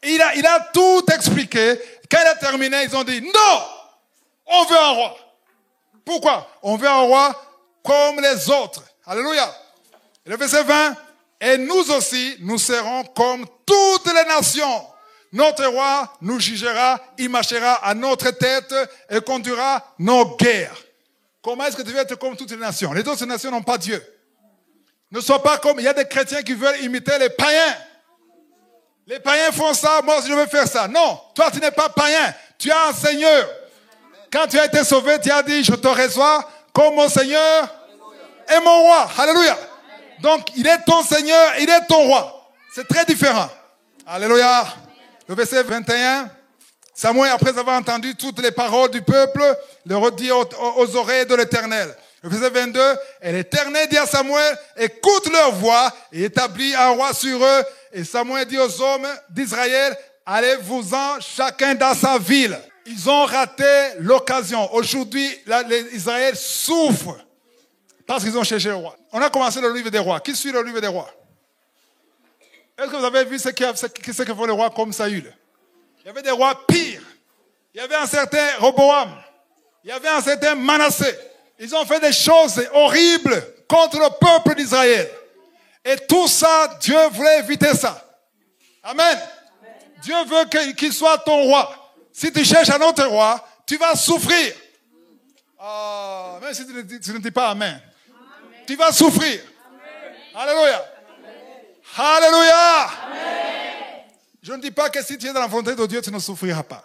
Il a tout expliqué. Quand il a terminé, ils ont dit non, on veut un roi. Pourquoi? On veut un roi comme les autres. Alléluia. Et le verset 20, et nous aussi, nous serons comme toutes les nations. Notre roi nous jugera, il marchera à notre tête et conduira nos guerres. Comment est-ce que tu veux être comme toutes les nations? Les autres nations n'ont pas Dieu. Ne sois pas comme, il y a des chrétiens qui veulent imiter les païens. Les païens font ça, moi je veux faire ça. Non, toi tu n'es pas païen, tu as un Seigneur. Quand tu as été sauvé, tu as dit, je te reçois comme mon Seigneur et mon roi. Alléluia. Donc, il est ton Seigneur, il est ton roi. C'est très différent. Alléluia. Le verset 21. Samuel, après avoir entendu toutes les paroles du peuple, le redit aux oreilles de l'Éternel. Le verset 22. Et l'Éternel dit à Samuel, écoute leur voix et établis un roi sur eux. Et Samuel dit aux hommes d'Israël, allez-vous-en chacun dans sa ville. Ils ont raté l'occasion. Aujourd'hui, Israël souffre. Parce qu'ils ont cherché le roi. On a commencé le livre des rois. Qui suit le livre des rois? Est-ce que vous avez vu ce que font les rois comme Saül? Il y avait des rois pires. Il y avait un certain Roboam. Il y avait un certain Manassé. Ils ont fait des choses horribles contre le peuple d'Israël. Et tout ça, Dieu voulait éviter ça. Amen. Dieu veut qu'il soit ton roi. Si tu cherches un autre roi, tu vas souffrir. Même si tu ne dis pas Amen. Tu vas souffrir. Amen. Alléluia. Amen. Alléluia. Amen. Je ne dis pas que si tu es dans la volonté de Dieu, tu ne souffriras pas.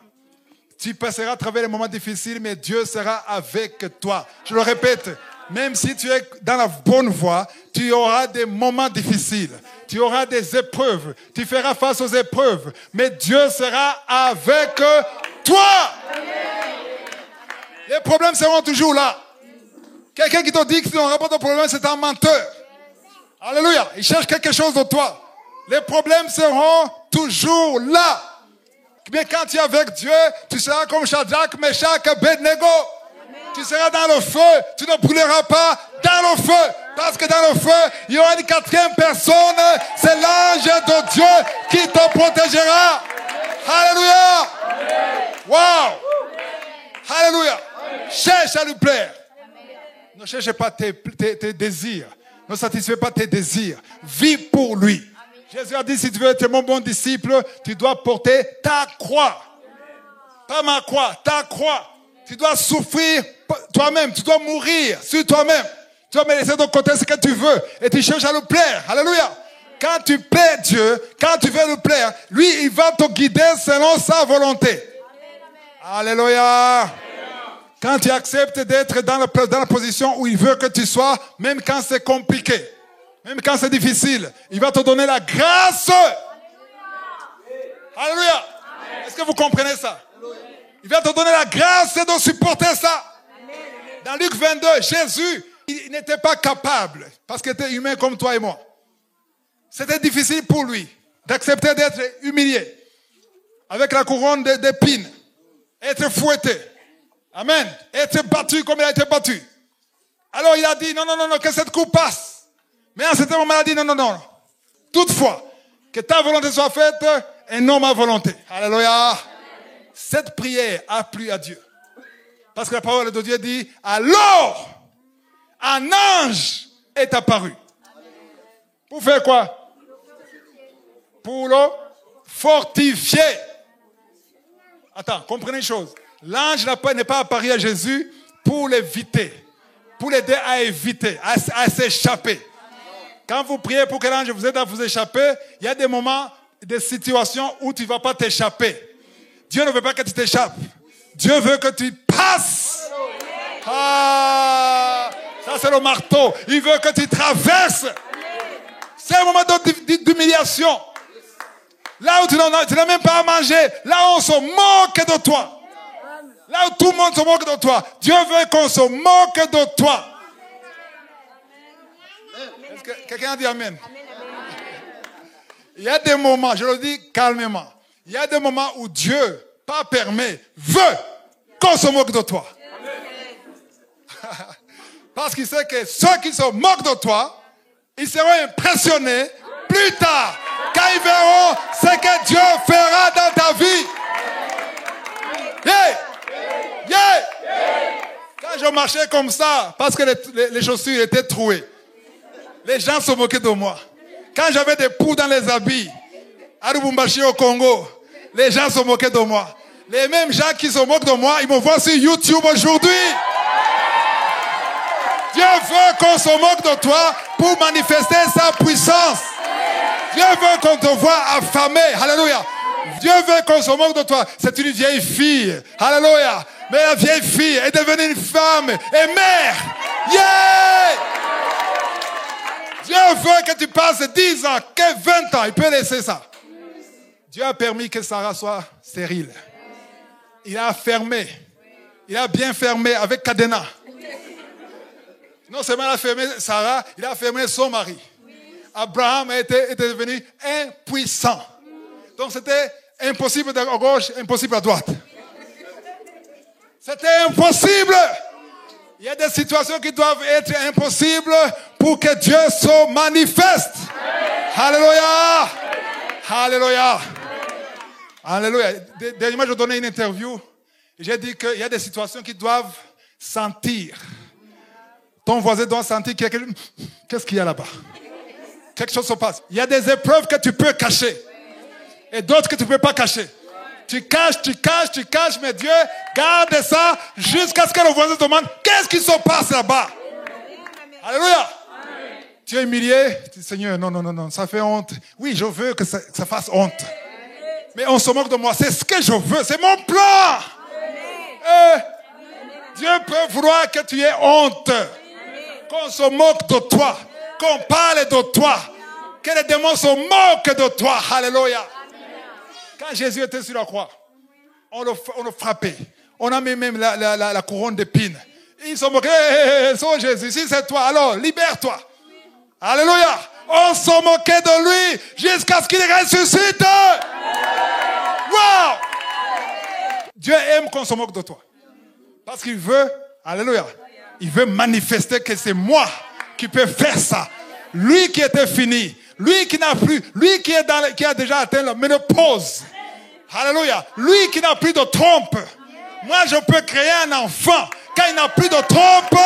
Tu passeras à travers les moments difficiles, mais Dieu sera avec toi. Je le répète, même si tu es dans la bonne voie, tu auras des moments difficiles. Tu auras des épreuves. Tu feras face aux épreuves. Mais Dieu sera avec toi. Les problèmes seront toujours là. Quelqu'un qui te dit que tu n'auras pas de problème, c'est un menteur. Alléluia. Il cherche quelque chose de toi. Les problèmes seront toujours là. Mais quand tu es avec Dieu, tu seras comme Shadrach, Meshach, Abednego. Tu seras dans le feu. Tu ne brûleras pas dans le feu. Parce que dans le feu, il y aura une quatrième personne. C'est l'ange de Dieu qui te protégera. Alléluia. Wow. Alléluia. Cherche à lui plaire. Ne cherche pas tes désirs. Ne satisfais pas tes désirs. Vis pour lui. Jésus a dit, si tu veux être mon bon disciple, tu dois porter ta croix. Pas ma croix, ta croix. Tu dois souffrir toi-même. Tu dois mourir sur toi-même. Tu dois me laisser de côté ce que tu veux. Et tu cherches à le plaire. Alléluia. Quand tu plais Dieu, quand tu veux le plaire, lui, il va te guider selon sa volonté. Alléluia. Quand tu acceptes d'être dans la position où il veut que tu sois, même quand c'est compliqué, même quand c'est difficile, il va te donner la grâce. Alléluia. Est-ce que vous comprenez ça? Il va te donner la grâce de supporter ça. Dans Luc 22, Jésus, il n'était pas capable, parce qu'il était humain comme toi et moi. C'était difficile pour lui d'accepter d'être humilié, avec la couronne d'épines, être fouetté. Amen. Être battu comme il a été battu. Alors il a dit, non, que cette coupe passe. Mais à ce moment, il a dit, non. Toutefois, que ta volonté soit faite et non ma volonté. Alléluia. Cette prière a plu à Dieu. Parce que la parole de Dieu dit, alors, un ange est apparu. Pour faire quoi? Pour le fortifier. Attends, comprenez une chose. L'ange n'est pas apparu à Jésus pour l'éviter, pour l'aider à éviter, à s'échapper. Quand vous priez pour que l'ange vous aide à vous échapper, il y a des moments, des situations où tu ne vas pas t'échapper. Dieu ne veut pas que tu t'échappes. Dieu veut que tu passes. Ah, ça c'est le marteau. Il veut que tu traverses. C'est un moment d'humiliation. Là où tu n'as même pas à manger. Là où on se moque de toi. Là où tout le monde se moque de toi. Dieu veut qu'on se moque de toi. Est-ce que quelqu'un a dit amen? Il y a des moments, je le dis calmement, il y a des moments où Dieu, pas permet, veut qu'on se moque de toi. Parce qu'il sait que ceux qui se moquent de toi, ils seront impressionnés plus tard, quand ils verront ce que Dieu fera dans ta vie. Yeah! Quand je marchais comme ça, parce que les chaussures étaient trouées, les gens se moquaient de moi. Quand j'avais des poux dans les habits, à Lubumbashi au Congo, les gens se moquaient de moi. Les mêmes gens qui se moquent de moi, ils me voient sur YouTube aujourd'hui. Dieu veut qu'on se moque de toi pour manifester sa puissance. Dieu veut qu'on te voie affamé. Alléluia. Dieu veut qu'on se moque de toi. C'est une vieille fille. Alléluia. Mais la vieille fille est devenue une femme et mère. Yeah! Dieu veut que tu passes 10 ans, que 20 ans. Il peut laisser ça. Dieu a permis que Sarah soit stérile. Il a fermé. Il a bien fermé avec cadenas. Non seulement il a fermé Sarah, il a fermé son mari. Abraham était devenu impuissant. Donc c'était impossible à gauche, impossible à droite. C'était impossible. Il y a des situations qui doivent être impossibles pour que Dieu se manifeste. Alléluia. Alléluia. Alléluia. Dernièrement, je donnais une interview. J'ai dit qu'il y a des situations qui doivent sentir. Ton voisin doit sentir qu'est-ce qu'il y a là-bas. Quelque chose se passe. Il y a des épreuves que tu peux cacher. Et d'autres que tu ne peux pas cacher. Tu caches, mais Dieu garde ça jusqu'à ce que le voisin te demande qu'est-ce qui se passe là-bas. Alléluia. Tu es humilié. Tu dis, Seigneur, non, ça fait honte. Oui, je veux que ça fasse honte. Mais on se moque de moi. C'est ce que je veux. C'est mon plan. Dieu peut vouloir que tu aies honte. Qu'on se moque de toi. Qu'on parle de toi. Que les démons se moquent de toi. Alléluia. Quand Jésus était sur la croix, on le frappait. On a mis même la couronne d'épines. Ils sont moqués. Hey, Jésus, si c'est toi, alors libère-toi. Alléluia. On s'en moquait de lui jusqu'à ce qu'il ressuscite. Wow! Dieu aime qu'on se moque de toi. Parce qu'il veut, alléluia, il veut manifester que c'est moi qui peux faire ça. Lui qui était fini, lui qui n'a plus, lui qui a déjà atteint la ménopause. Alléluia. Lui qui n'a plus de trompe. Moi, je peux créer un enfant quand il n'a plus de trompe.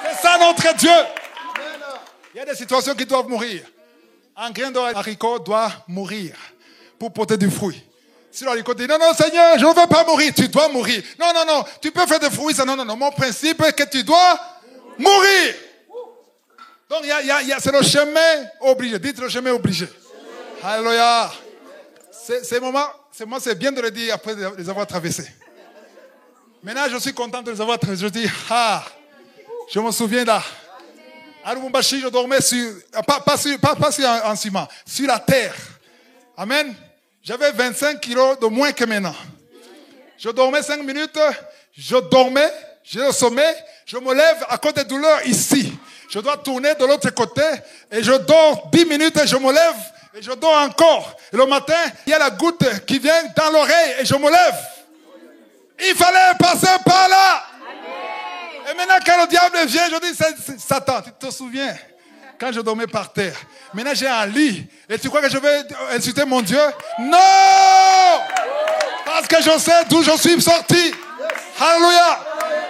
C'est ça notre Dieu. Il y a des situations qui doivent mourir. Un grain de haricot doit mourir pour porter du fruit. Si l'haricot dit, non, Seigneur, je ne veux pas mourir, tu dois mourir. Non, tu peux faire des fruits, ça, non. Mon principe est que tu dois mourir. Donc, c'est le chemin obligé. Dites le chemin obligé. Alléluia. C'est bien de le dire après les avoir traversés. Maintenant, je suis content de les avoir traversés. Je dis, je me souviens là. À Lubumbashi, je dormais pas sur ciment, sur la terre. Amen. J'avais 25 kilos de moins que maintenant. Je dormais 5 minutes, j'ai le sommeil, je me lève à cause des douleurs ici. Je dois tourner de l'autre côté et je dors 10 minutes et je me lève et je dors encore. Et le matin, il y a la goutte qui vient dans l'oreille et je me lève. Il fallait passer par là. Et maintenant, quand le diable vient, je dis, c'est Satan, tu te souviens? Quand je dormais par terre. Maintenant, j'ai un lit. Et tu crois que je vais insulter mon Dieu? Non! Parce que je sais d'où je suis sorti. Alléluia!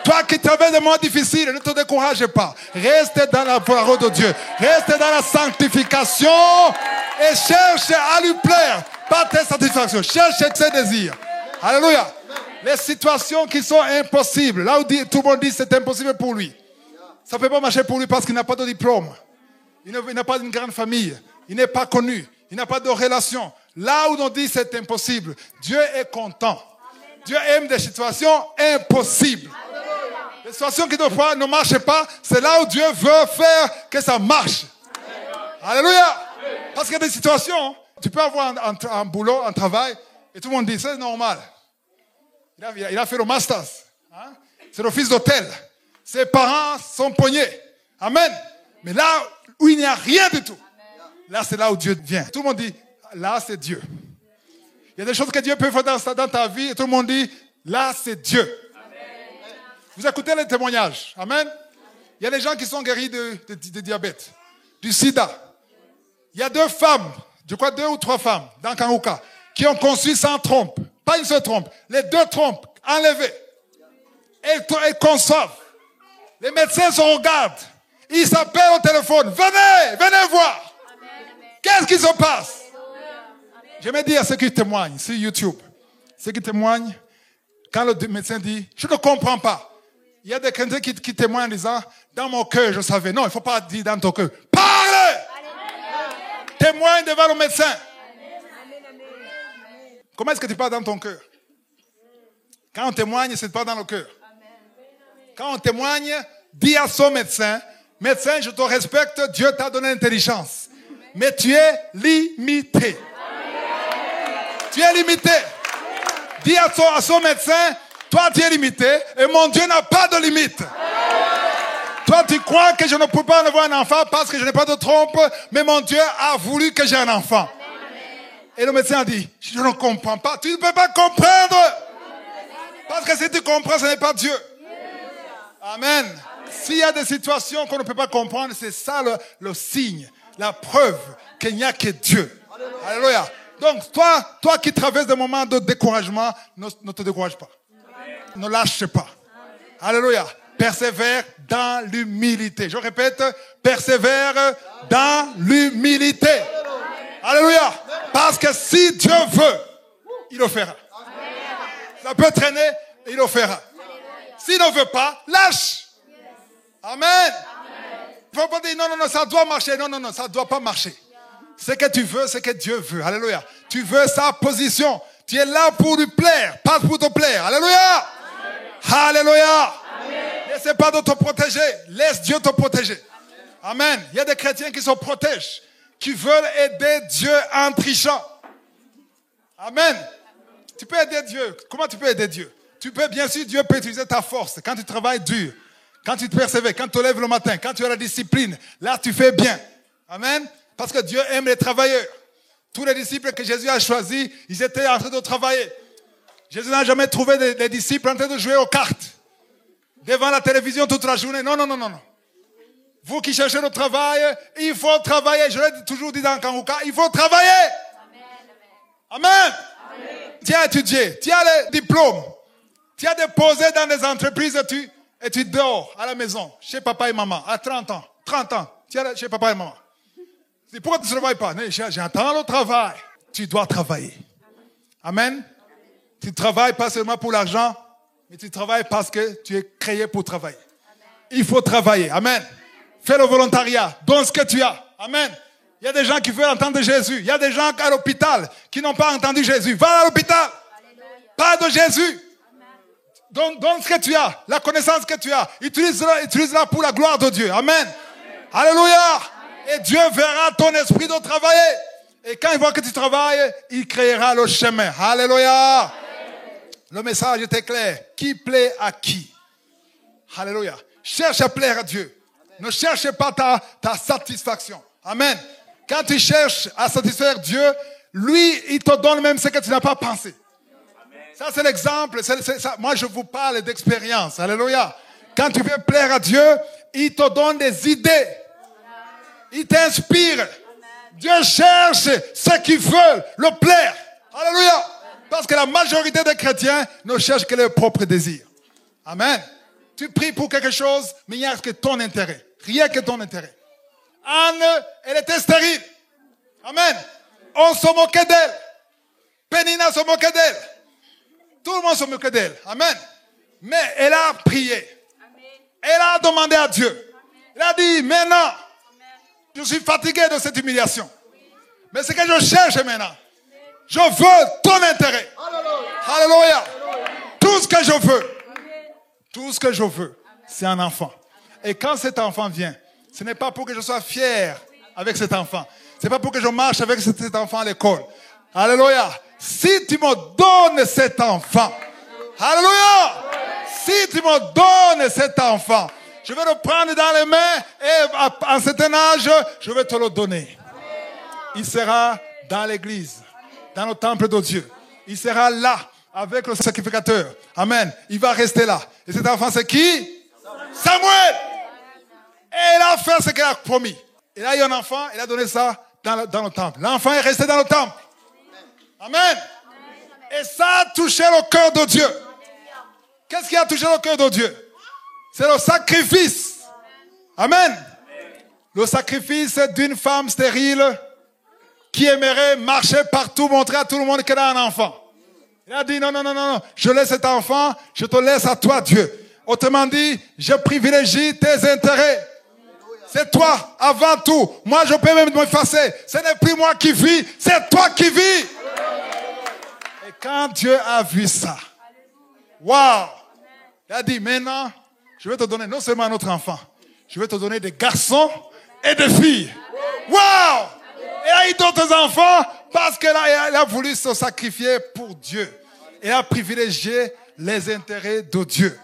Toi qui traverses des moments difficiles, ne te décourage pas. Reste dans la parole de Dieu. Reste dans la sanctification. Et cherche à lui plaire. Pas tes satisfactions. Cherche ses désirs. Alléluia! Les situations qui sont impossibles, là où tout le monde dit que c'est impossible pour lui. Ça ne peut pas marcher pour lui parce qu'il n'a pas de diplôme. Il n'a pas d'une grande famille. Il n'est pas connu. Il n'a pas de relation. Là où on dit que c'est impossible, Dieu est content. Dieu aime des situations impossibles. Les situations qui ne marchent pas, c'est là où Dieu veut faire que ça marche. Alléluia. Parce qu'il y a des situations, tu peux avoir un boulot, un travail, et tout le monde dit, c'est normal. Il a fait le masters. Hein? C'est le fils d'hôtel. Ses parents sont poignés. Amen. Mais là où il n'y a rien du tout, là c'est là où Dieu vient. Tout le monde dit, là c'est Dieu. Il y a des choses que Dieu peut faire dans ta vie et tout le monde dit, là c'est Dieu. Amen. Vous écoutez les témoignages. Amen. Il y a des gens qui sont guéris de diabète, du sida. Il y a 2 femmes, je crois 2 ou 3 femmes dans Kanguka qui ont conçu sans trompe. Pas une seule trompe. Les 2 trompes enlevées. Elles conçoivent. Les médecins se regardent. Ils s'appellent au téléphone. Venez voir. Qu'est-ce qui se passe? Je me dis à ceux qui témoignent sur YouTube. Ceux qui témoignent, quand le médecin dit, je ne comprends pas. Il y a des chrétiens qui témoignent en disant, dans mon cœur, je savais. Non, il ne faut pas dire dans ton cœur. Parle! Témoigne devant le médecin. Comment est-ce que tu parles dans ton cœur? Quand on témoigne, c'est pas dans le cœur. Quand on témoigne, dis à son médecin, médecin, je te respecte, Dieu t'a donné l'intelligence. Mais tu es limité. Tu es limité. Dis à son médecin, toi tu es limité et mon Dieu n'a pas de limite. Toi tu crois que je ne peux pas avoir un enfant parce que je n'ai pas de trompe, mais mon Dieu a voulu que j'ai un enfant. Et le médecin a dit, je ne comprends pas. Tu ne peux pas comprendre. Parce que si tu comprends, ce n'est pas Dieu. Amen. S'il y a des situations qu'on ne peut pas comprendre, c'est ça le signe, la preuve qu'il n'y a que Dieu. Alléluia. Donc, toi qui traverses des moments de découragement, ne te décourage pas. Ne lâche pas. Alléluia. Persévère dans l'humilité. Je répète, persévère dans l'humilité. Alléluia. Parce que si Dieu veut, il le fera. Ça peut traîner, il le fera. S'il ne veut pas, lâche. Amen. Il ne faut pas dire non, ça doit marcher. Non, ça ne doit pas marcher. Ce que tu veux, c'est que Dieu veut. Alléluia. Tu veux sa position. Tu es là pour lui plaire, pas pour te plaire. Alléluia. Alléluia. N'essaie pas de te protéger. Laisse Dieu te protéger. Amen. Il y a des chrétiens qui se protègent, qui veulent aider Dieu en trichant. Amen. Tu peux aider Dieu. Comment tu peux aider Dieu? Tu peux, bien sûr, Dieu peut utiliser ta force. Quand tu travailles dur, quand tu te persévères, quand tu te lèves le matin, quand tu as la discipline, là, tu fais bien. Amen. Parce que Dieu aime les travailleurs. Tous les disciples que Jésus a choisis, ils étaient en train de travailler. Jésus n'a jamais trouvé des disciples en train de jouer aux cartes. Devant la télévision toute la journée. Non, non, non, non, non. Vous qui cherchez le travail, il faut travailler. Je l'ai toujours dit dans Kanguka, il faut travailler. Amen. Amen. Amen. Tu as étudié, tu as les diplômes, tu as déposé dans des entreprises et tu dors à la maison, chez papa et maman, à 30 ans, tu es chez papa et maman. Pourquoi tu ne travailles pas? J'attends le travail. Tu dois travailler. Amen. Tu ne travailles pas seulement pour l'argent, mais tu travailles parce que tu es créé pour travailler. Il faut travailler. Amen. Fais le volontariat. Donne ce que tu as. Amen. Il y a des gens qui veulent entendre Jésus. Il y a des gens à l'hôpital qui n'ont pas entendu Jésus. Va à l'hôpital. Parle de Jésus. Donne ce que tu as. La connaissance que tu as. Utilise-la pour la gloire de Dieu. Amen. Alléluia. Et Dieu verra ton esprit de travailler. Et quand il voit que tu travailles, il créera le chemin. Alléluia. Le message était clair. Qui plaît à qui? Alléluia. Cherche à plaire à Dieu. Ne cherche pas ta satisfaction. Amen. Quand tu cherches à satisfaire Dieu, lui, il te donne même ce que tu n'as pas pensé. Ça, c'est l'exemple. Moi, je vous parle d'expérience. Alléluia. Quand tu veux plaire à Dieu, il te donne des idées. Il t'inspire. Dieu cherche ceux qui veulent le plaire. Alléluia. Parce que la majorité des chrétiens ne cherchent que leurs propres désirs. Amen. Tu pries pour quelque chose, mais il n'y a que ton intérêt. Rien que ton intérêt. Anne, elle était stérile. Amen. On se moquait d'elle. Pénina se moquait d'elle. Tout le monde se moquait d'elle. Amen. Mais elle a prié. Elle a demandé à Dieu. Elle a dit, maintenant, je suis fatigué de cette humiliation. Mais ce que je cherche maintenant, je veux ton intérêt. Alléluia. Tout ce que je veux, c'est un enfant. Et quand cet enfant vient, ce n'est pas pour que je sois fier avec cet enfant. Ce n'est pas pour que je marche avec cet enfant à l'école. Alléluia. Si tu me donnes cet enfant, alléluia. Si tu me donnes cet enfant, je vais le prendre dans les mains et à un certain âge, je vais te le donner. Il sera dans l'église, dans le temple de Dieu. Il sera là avec le sacrificateur. Amen. Il va rester là. Et cet enfant, c'est qui? Samuel. Et il a fait ce qu'il a promis. Il a eu un enfant, il a donné ça dans le temple. L'enfant est resté dans le temple. Amen. Et ça a touché le cœur de Dieu. Qu'est-ce qui a touché le cœur de Dieu? C'est le sacrifice. Amen. Le sacrifice d'une femme stérile qui aimerait marcher partout, montrer à tout le monde qu'elle a un enfant. Il a dit non, non, non, non, je laisse cet enfant, je te laisse à toi, Dieu. Autrement dit, je privilégie tes intérêts. C'est toi avant tout. Moi, je peux même m'effacer. Ce n'est plus moi qui vis, c'est toi qui vis. Et quand Dieu a vu ça, waouh, il a dit maintenant, je vais te donner non seulement un autre enfant, je vais te donner des garçons et des filles. Waouh! Et a eu d'autres enfants parce qu'elle a voulu se sacrifier pour Dieu. Et a privilégié les intérêts de Dieu.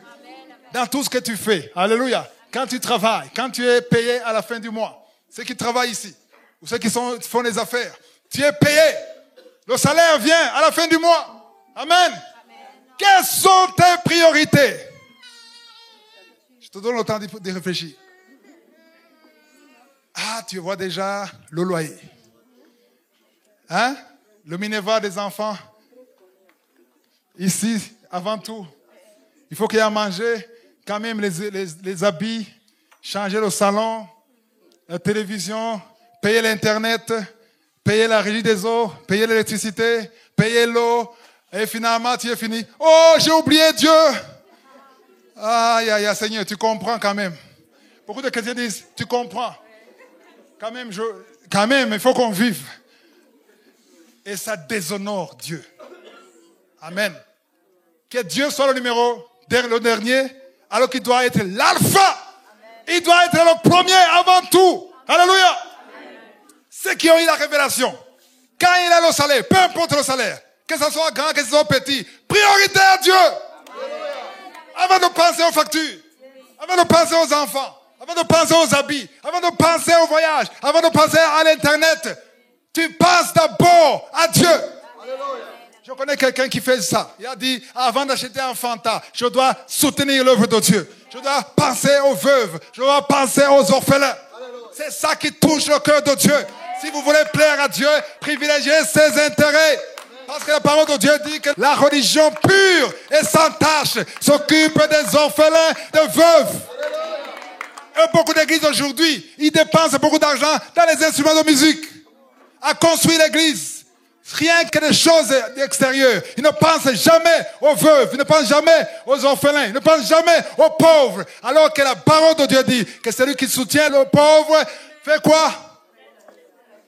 Dans tout ce que tu fais. Alléluia. Quand tu travailles, quand tu es payé à la fin du mois, ceux qui travaillent ici, ou ceux qui font les affaires, tu es payé. Le salaire vient à la fin du mois. Amen. Quelles sont tes priorités? Je te donne le temps d'y réfléchir. Ah, tu vois déjà le loyer. Hein? Le minerva des enfants. Ici, avant tout, il faut qu'il y ait à manger, quand même les habits, changer le salon, la télévision, payer l'Internet, payer la régie des eaux, payer l'électricité, payer l'eau, et finalement, tu es fini. Oh, j'ai oublié Dieu. Aïe, aïe, aïe, Seigneur, tu comprends quand même. Beaucoup de chrétiens disent, tu comprends. Quand même, il faut qu'on vive. Et ça déshonore Dieu. Amen. Que Dieu soit le dernier, alors qu'il doit être l'alpha. Il doit être le premier avant tout. Alléluia. Ceux qui ont eu la révélation, quand il a le salaire, peu importe le salaire, Que ce soit grand, que ce soit petit. Priorité à Dieu. Avant de penser aux factures. Avant de penser aux enfants. Avant de penser aux habits. Avant de penser au voyage. Avant de penser à l'Internet. Tu penses d'abord à Dieu. Je connais quelqu'un qui fait ça. Il a dit, avant d'acheter un Fanta, je dois soutenir l'œuvre de Dieu. Je dois penser aux veuves. Je dois penser aux orphelins. C'est ça qui touche le cœur de Dieu. Si vous voulez plaire à Dieu, privilégiez ses intérêts. Parce que la parole de Dieu dit que la religion pure et sans tache s'occupe des orphelins, des veuves. Et beaucoup d'églises aujourd'hui, ils dépensent beaucoup d'argent dans les instruments de musique. À construire l'église. Rien que des choses extérieures. Ils ne pensent jamais aux veuves. Ils ne pensent jamais aux orphelins. Ils ne pensent jamais aux pauvres. Alors que la parole de Dieu dit que celui qui soutient le pauvre fait quoi?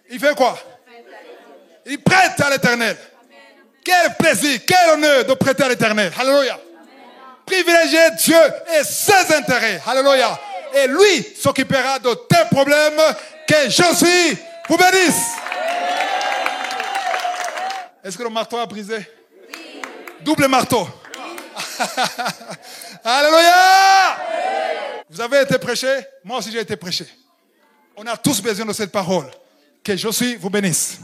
Il fait quoi? Il prête à l'Éternel. Quel plaisir, quel honneur de prêter à l'Éternel. Alléluia. Privilégier Dieu et ses intérêts. Alléluia. Et lui s'occupera de tes problèmes. Que Jésus vous bénisse. Est-ce que le marteau a brisé? Oui. Double marteau. Oui. Alléluia. Oui. Vous avez été prêché, moi aussi j'ai été prêché. On a tous besoin de cette parole. Que Jésus vous bénisse.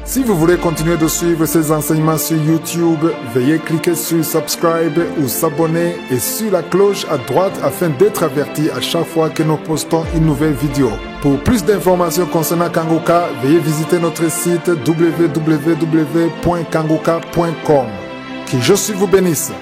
Si vous voulez continuer de suivre ces enseignements sur YouTube, veuillez cliquer sur Subscribe ou s'abonner et sur la cloche à droite afin d'être averti à chaque fois que nous postons une nouvelle vidéo. Pour plus d'informations concernant Kangoka, veuillez visiter notre site www.kangoka.com. Que Jésus vous bénisse.